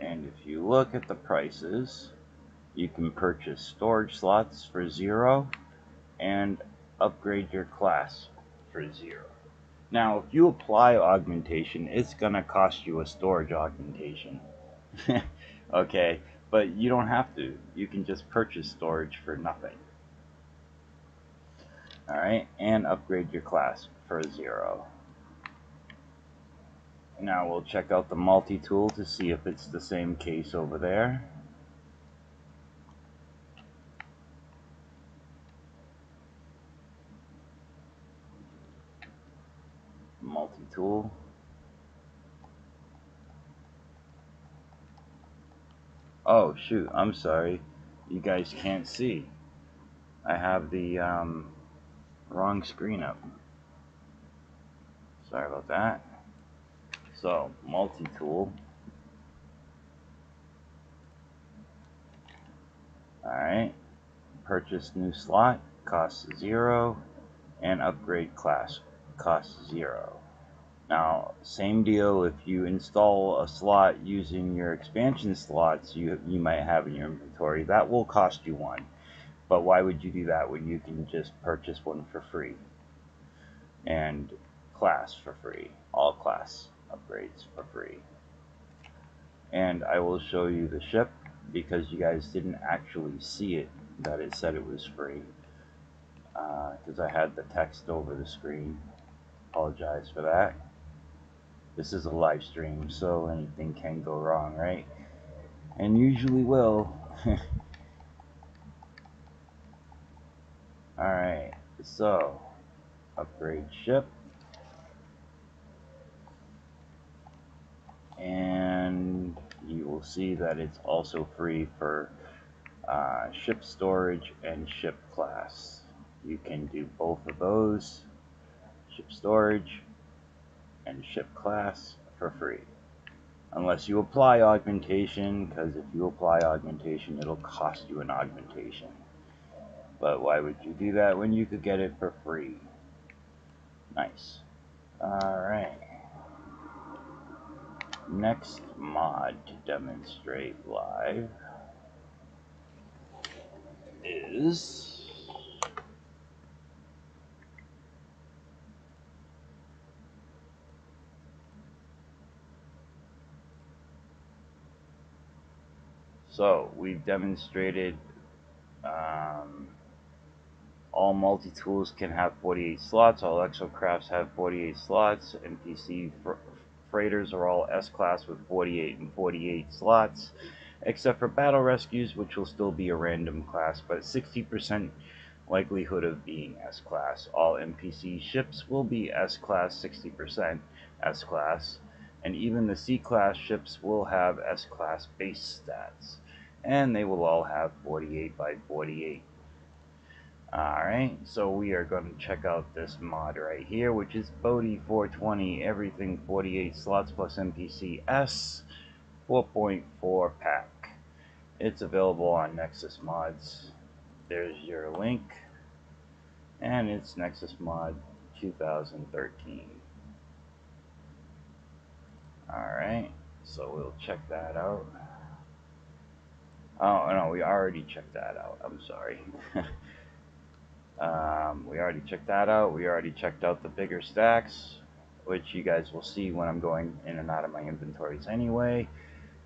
And if you look at the prices, you can purchase storage slots for 0 and upgrade your class for 0. Now, if you apply augmentation, it's gonna cost you a storage augmentation. Okay, but you don't have to. You can just purchase storage for nothing. Alright, and upgrade your class for 0. Now we'll check out the multi-tool to see if it's the same case over there. Multi-tool. Oh shoot, I'm sorry. You guys can't see. I have the wrong screen up. Sorry about that. So, multi-tool. Alright. Purchase new slot, costs 0. And upgrade class, costs 0. Now, same deal if you install a slot using your expansion slots you might have in your inventory. That will cost you 1. But why would you do that when you can just purchase one for free? And class for free. All class upgrades for free. And I will show you the ship because you guys didn't actually see it, that it said it was free. Because I had the text over the screen. Apologize for that. This is a live stream, so anything can go wrong, right? And usually will. Alright, so upgrade ship. And you will see that it's also free for ship storage and ship class. You can do both of those, ship storage and ship class, for free. Unless you apply augmentation, because if you apply augmentation, it'll cost you an augmentation. But why would you do that when you could get it for free? Nice. Alright. Next mod to demonstrate live is so we've demonstrated all multi-tools can have 48 slots, all Exocrafts have 48 slots, NPC Freighters are all S-Class with 48 and 48 slots, except for Battle Rescues, which will still be a random class, but 60% likelihood of being S-Class. All NPC ships will be S-Class, 60% S-Class, and even the C-Class ships will have S-Class base stats, and they will all have 48 by 48. Alright, so we are going to check out this mod right here, which is Bodhi 420, everything 48 slots plus NPC S 4.4 pack. It's available on Nexus Mods. There's your link, and it's Nexus Mod 2013. Alright, so we'll check that out. Oh no, we already checked that out. I'm sorry. We already checked that out. We already checked out the bigger stacks, which you guys will see when I'm going in and out of my inventories anyway.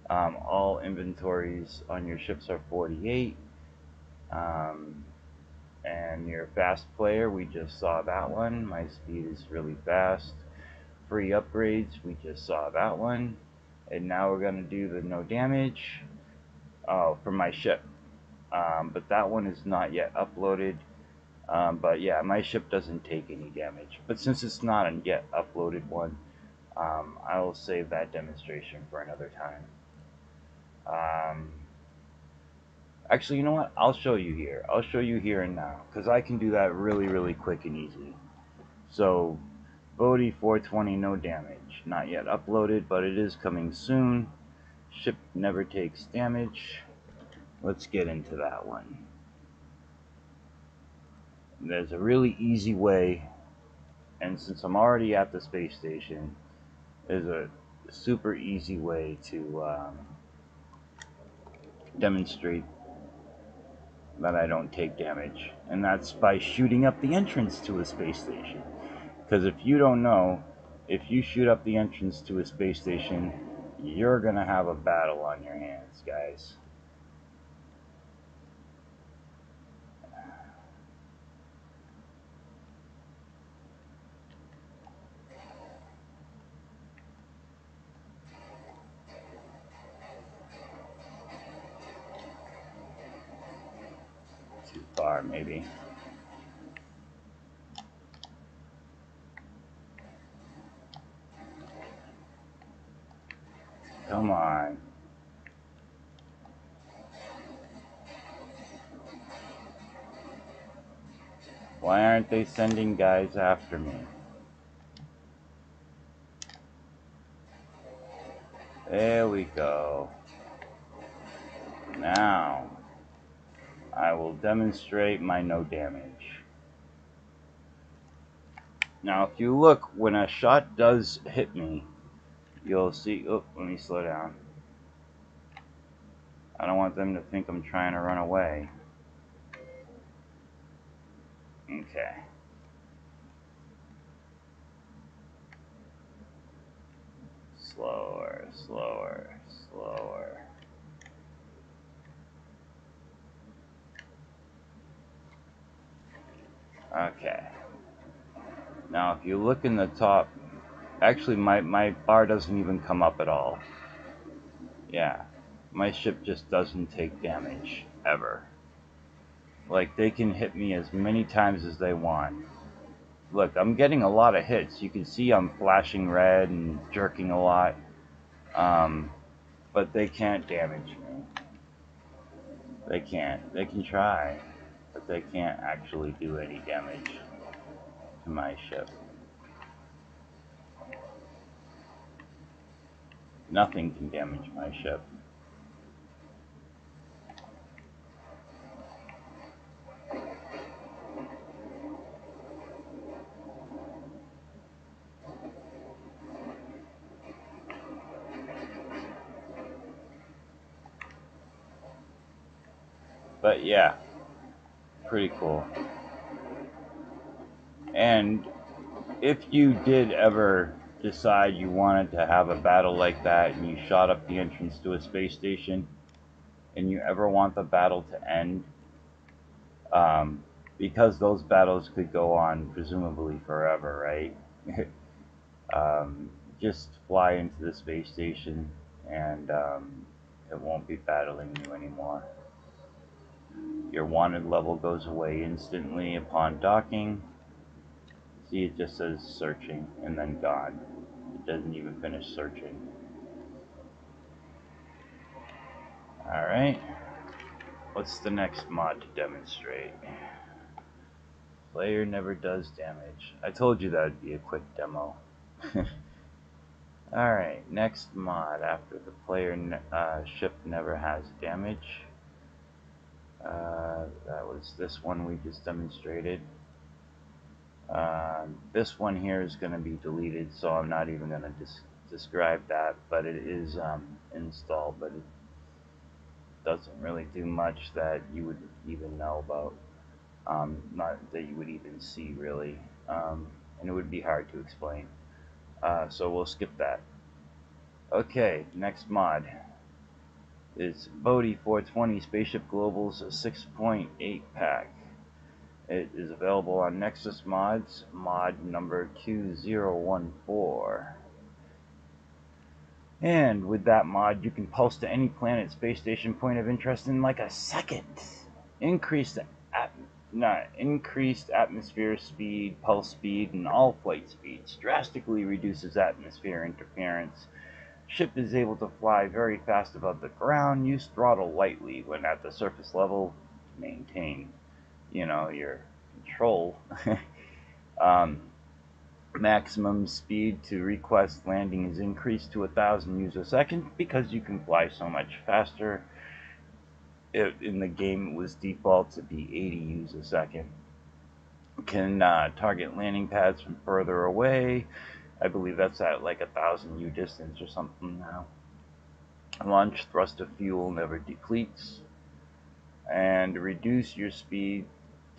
All inventories on your ships are 48. Um, and your fast player, we just saw that one. My speed is really fast. Free upgrades, we just saw that one. And now we're going to do the no damage. Oh, for my ship. But that one is not yet uploaded. But yeah, my ship doesn't take any damage. But since it's not a yet uploaded one, I will save that demonstration for another time. Actually, you know what? I'll show you here. I'll show you here and now, because I can do that really, really quick and easy. So, Bodhi 420, no damage. Not yet uploaded, but it is coming soon. Ship never takes damage. Let's get into that one. There's a really easy way, and since I'm already at the space station, there's a super easy way to demonstrate that I don't take damage, and that's by shooting up the entrance to a space station. Because if you don't know, if you shoot up the entrance to a space station, you're gonna have a battle on your hands, guys. Too far, maybe. Come on. Why aren't they sending guys after me? There we go. Now, I will demonstrate my no damage. Now, if you look, when a shot does hit me, you'll see. Oh, let me slow down. I don't want them to think I'm trying to run away. Okay. Slower, slower, slower. Okay. Now, if you look in the top, actually, my bar doesn't even come up at all. Yeah. My ship just doesn't take damage, ever. Like, they can hit me as many times as they want. Look, I'm getting a lot of hits. You can see I'm flashing red and jerking a lot. But they can't damage me. They can't. They can try, but they can't actually do any damage to my ship. Nothing can damage my ship. But yeah, pretty cool. And if you did ever decide you wanted to have a battle like that and you shot up the entrance to a space station and you ever want the battle to end, because those battles could go on presumably forever, right? Just fly into the space station and it won't be battling you anymore. Your wanted level goes away instantly upon docking. See, it just says searching and then gone. It doesn't even finish searching. Alright. What's the next mod to demonstrate? Player never does damage. I told you that would be a quick demo. Alright, next mod after the player ship never has damage. That was this one we just demonstrated. This one here is going to be deleted, so I'm not even going to describe that, but it is installed. But doesn't really do much that you would even know about. Not that you would even see, really. And it would be hard to explain. So we'll skip that. Okay, next mod is Bodhi 420 Spaceship Global's 6.8 pack. It is available on Nexus Mods, mod number 2014. And with that mod, you can pulse to any planet, space station, point of interest in like a second. Increased atmosphere speed, pulse speed, and all flight speeds. Drastically reduces atmosphere interference. Ship is able to fly very fast above the ground. Use throttle lightly when at the surface level to maintain, your control. Maximum speed to request landing is increased to 1,000 U's a second because you can fly so much faster. In the game, it was default to be 80 U's a second. Can target landing pads from further away. I believe that's at like 1,000 U distance or something now. Launch thrust of fuel never depletes. And reduce your speed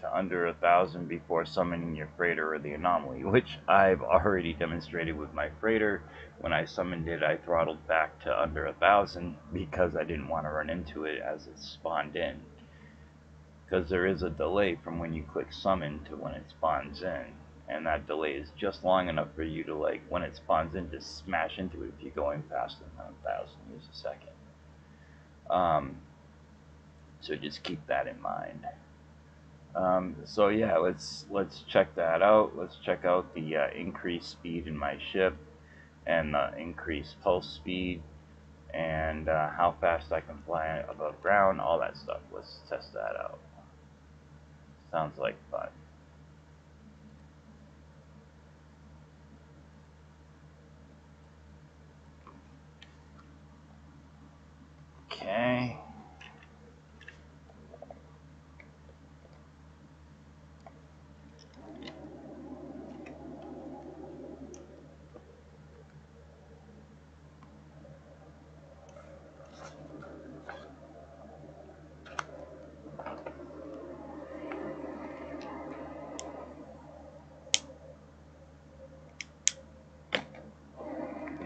to under 1,000 before summoning your freighter or the anomaly, which I've already demonstrated with my freighter. When I summoned it, I throttled back to under 1,000 because I didn't want to run into it as it spawned in. Because there is a delay from when you click summon to when it spawns in, and that delay is just long enough for you to, like, when it spawns in, just smash into it if you're going faster than 1,000 U's a second. So just keep that in mind. So yeah, let's check that out. Let's check out the increased speed in my ship and the increased pulse speed and how fast I can fly above ground, all that stuff. Let's test that out. Sounds like fun. Okay.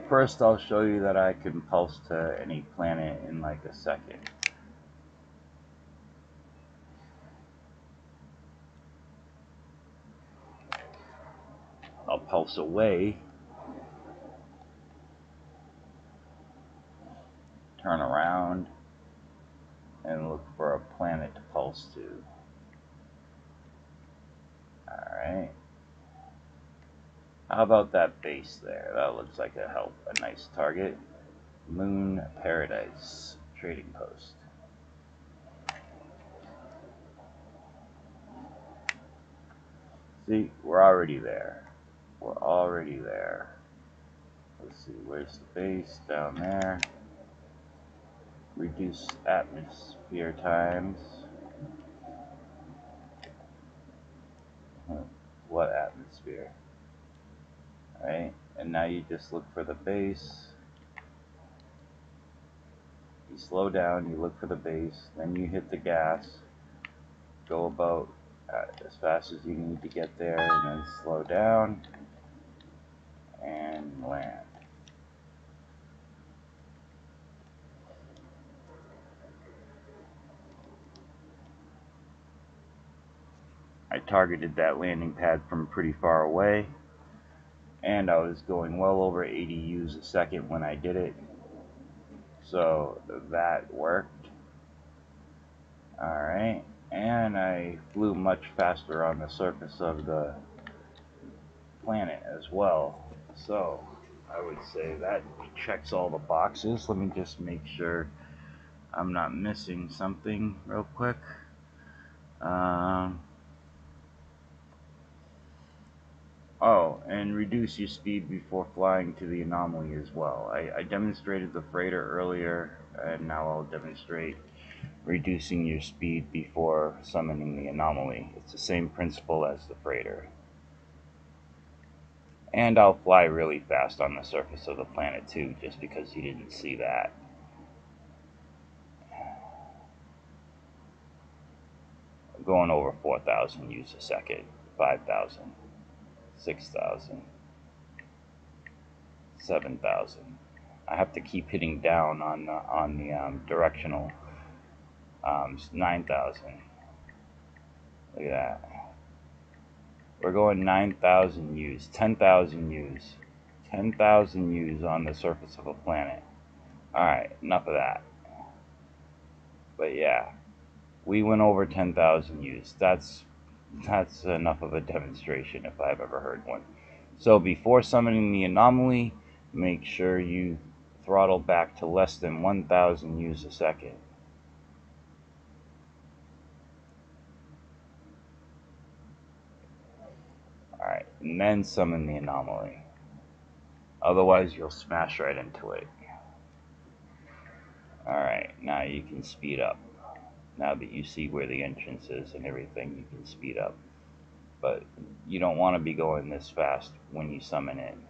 First, I'll show you that I can pulse to any planet in like a second. I'll pulse away, turn around, and look for a planet to pulse to. Alright. How about that base there? That looks like a nice target. Moon Paradise Trading Post. See, we're already there. We're already there. Let's see, where's the base? Down there. Reduce atmosphere times. What atmosphere? Alright, and now you just look for the base. You slow down, you look for the base, then you hit the gas. Go about as fast as you need to get there, and then slow down and land. I targeted that landing pad from pretty far away, and I was going well over 80 U's a second when I did it, so that worked. Alright, and I flew much faster on the surface of the planet as well, so I would say that checks all the boxes. Let me just make sure I'm not missing something real quick. Oh, and reduce your speed before flying to the anomaly as well. I demonstrated the freighter earlier, and now I'll demonstrate reducing your speed before summoning the anomaly. It's the same principle as the freighter. And I'll fly really fast on the surface of the planet too, just because you didn't see that. going over 4,000 views a second, 5,000, 6,000, 7,000. I have to keep hitting down on the directional. 9,000. Look at that. We're going 9,000 views, 10,000 views, 10,000 views on the surface of a planet. Alright, enough of that. But yeah, we went over 10,000 views. That's enough of a demonstration if I've ever heard one. So before summoning the anomaly, make sure you throttle back to less than 1,000 views a second. Alright, and then summon the anomaly. Otherwise, you'll smash right into it. Alright, now you can speed up. Now that you see where the entrance is and everything, you can speed up. But you don't want to be going this fast when you summon in.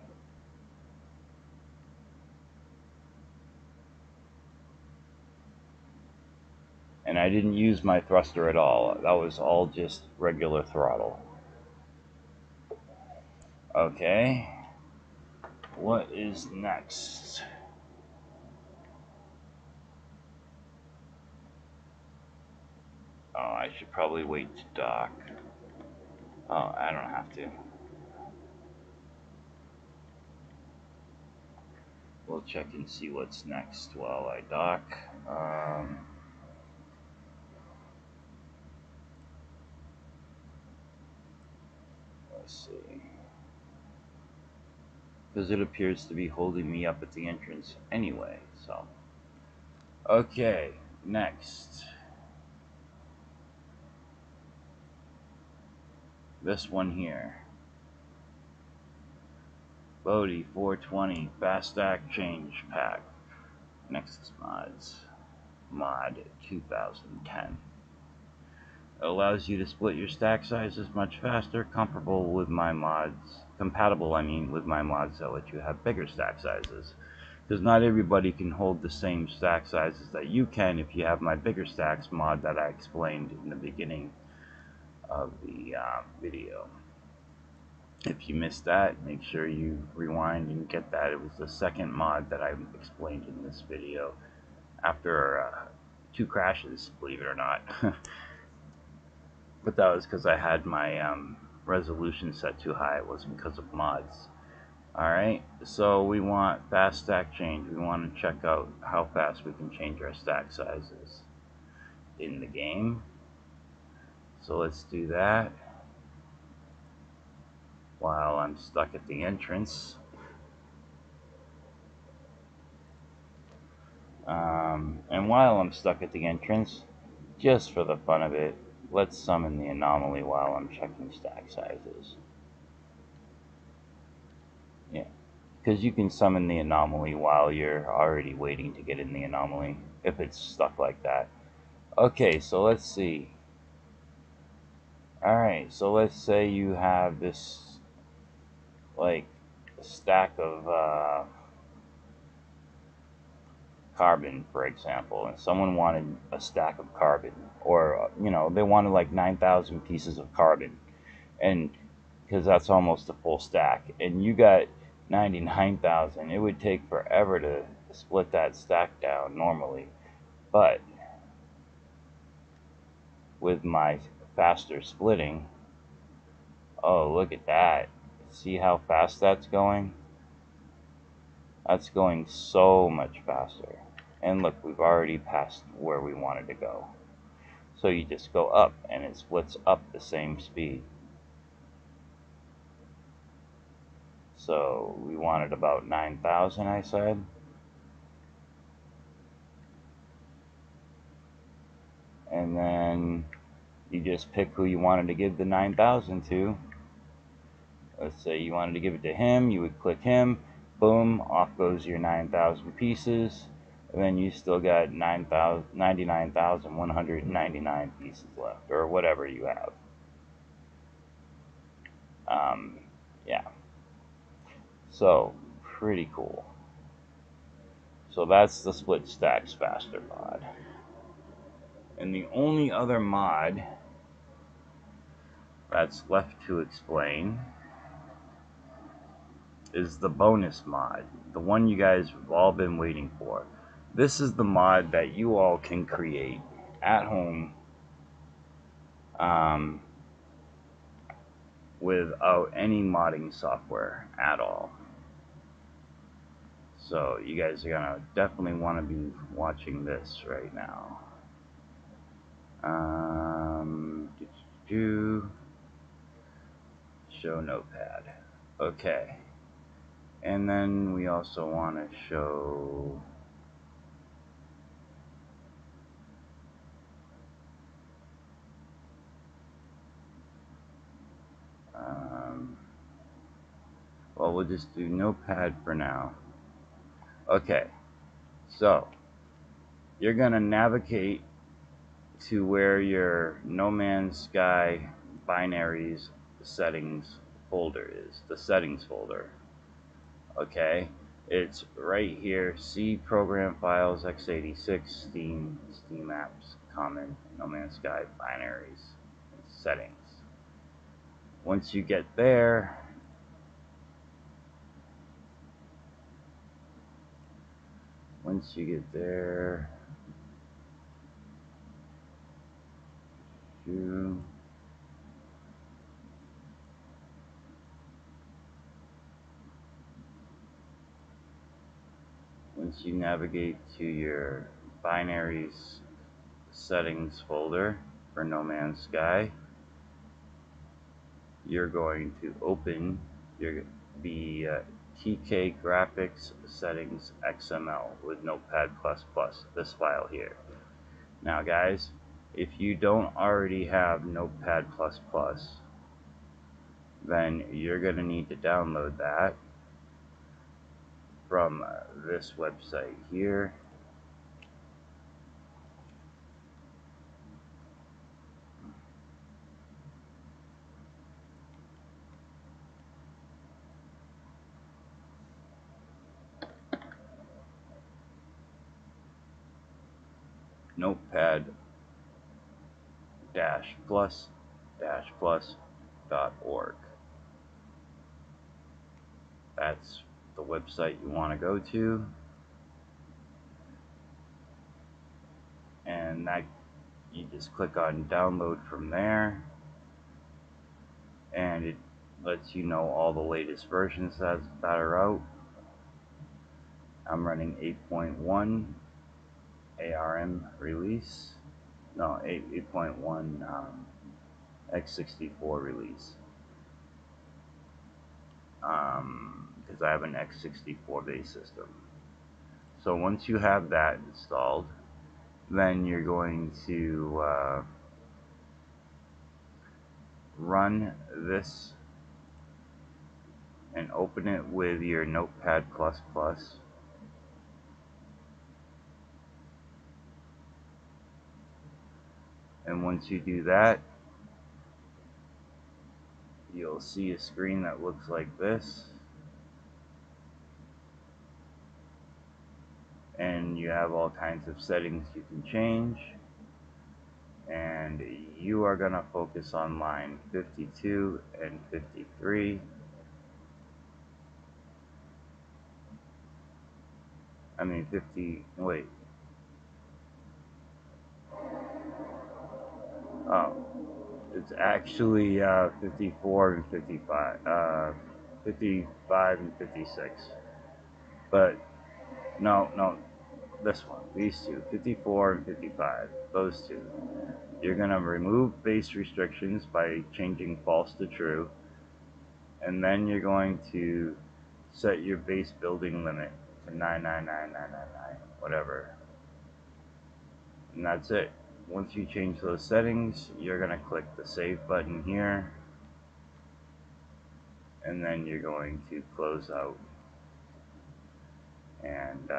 And I didn't use my thruster at all. That was all just regular throttle. Okay. What is next? Oh, I should probably wait to dock. Oh, I don't have to. We'll check and see what's next while I dock. Let's see. Because it appears to be holding me up at the entrance anyway, so. Okay, next. This one here. Bodhi 420 Fast Stack Change Pack. Nexus Mods. Mod 2010. It allows you to split your stack sizes much faster, compatible with my mods that let you have bigger stack sizes. Because not everybody can hold the same stack sizes that you can if you have my bigger stacks mod that I explained in the beginning of the video. If you missed that, make sure you rewind and get that. It was the second mod that I explained in this video after 2 crashes, believe it or not. But that was because I had my resolution set too high. It wasn't because of mods. Alright, so we want fast stack change. We want to check out how fast we can change our stack sizes in the game. So let's do that while I'm stuck at the entrance. And while I'm stuck at the entrance, just for the fun of it, let's summon the anomaly while I'm checking stack sizes. Yeah, because you can summon the anomaly while you're already waiting to get in the anomaly, if it's stuck like that. Okay, so let's see. Alright, so let's say you have this, like, stack of carbon, for example, and someone wanted a stack of carbon, or you know, they wanted like 9,000 pieces of carbon, and because that's almost a full stack, and you got 99,000, it would take forever to split that stack down normally. But with my faster splitting, oh, look at that, see how fast that's going? That's going so much faster. And look, we've already passed where we wanted to go. So you just go up, and it splits up the same speed. So we wanted about 9,000, I said. And then you just pick who you wanted to give the 9,000 to. Let's say you wanted to give it to him, you would click him, boom, off goes your 9,000 pieces. And then you still got 99,199 pieces left, or whatever you have. Yeah. So, pretty cool. So that's the split stacks faster mod. And the only other mod that's left to explain is the bonus mod, the one you guys have all been waiting for. This is the mod that you all can create at home um, without any modding software at all. So you guys are gonna definitely want to be watching this right now. Show notepad. Okay. And then we also want to show well, we'll just do notepad for now. Okay, so you're gonna navigate to where your No Man's Sky binaries settings folder is, the settings folder. Okay, it's right here. C program files, x86, Steam apps, common, No Man's Sky binaries, settings. Once you get there, once you get there, once you navigate to your binaries settings folder for No Man's Sky, you're going to open the TK graphics settings XML with Notepad++, this file here. Now guys, if you don't already have Notepad++, then you're going to need to download that from this website here. Notepad-plus-plus.org. That's the website you want to go to, and that you just click on download from there, and it lets you know all the latest versions that are out. I'm running 8.1 ARM release, no, 8.1 x64 release, because I have an x64 base system. So once you have that installed, then you're going to run this and open it with your Notepad++. And once you do that, you'll see a screen that looks like this. And you have all kinds of settings you can change. And you are going to focus on line 52 and 53. I mean 50, wait. Oh, it's actually 54 and 55. 55 and 56. But no, this one, these two, 54 and 55, those two. You're going to remove base restrictions by changing false to true, and then you're going to set your base building limit to 999999, whatever. And that's it. Once you change those settings, you're going to click the save button here, and then you're going to close out. And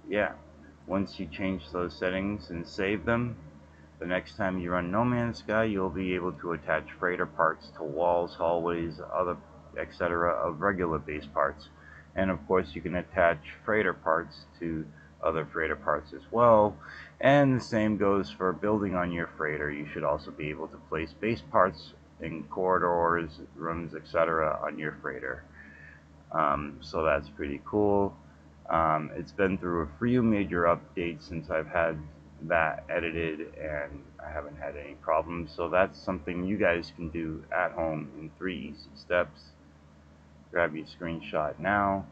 yeah, once you change those settings and save them, the next time you run No Man's Sky, you'll be able to attach freighter parts to walls, hallways, other etc. of regular base parts. And of course you can attach freighter parts to other freighter parts as well. And the same goes for building on your freighter. You should also be able to place base parts in corridors, rooms, etc. on your freighter. So that's pretty cool. It's been through a few major updates since I've had that edited, and I haven't had any problems. So that's something you guys can do at home in 3 easy steps. Grab your screenshot now,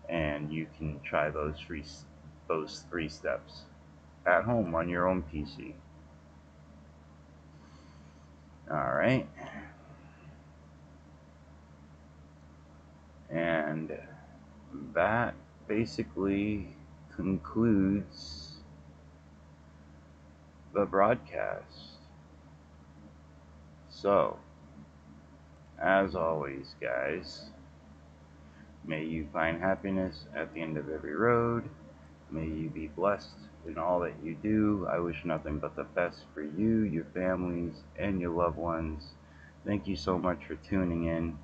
and you can try those three steps at home on your own PC. Alright. And that basically concludes the broadcast. So, as always, guys, may you find happiness at the end of every road. May you be blessed in all that you do. I wish nothing but the best for you, your families, and your loved ones. Thank you so much for tuning in.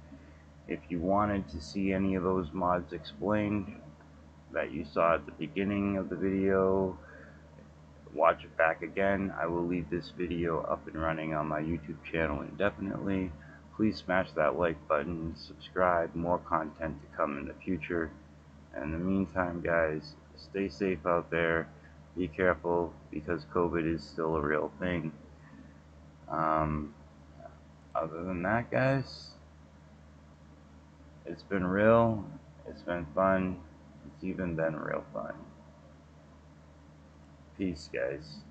If you wanted to see any of those mods explained that you saw at the beginning of the video, watch it back again. I will leave this video up and running on my YouTube channel indefinitely. Please smash that like button, subscribe, more content to come in the future. And in the meantime, guys, stay safe out there. Be careful, because COVID is still a real thing. Other than that, guys, it's been real. It's been fun. It's even been real fun. Peace, guys.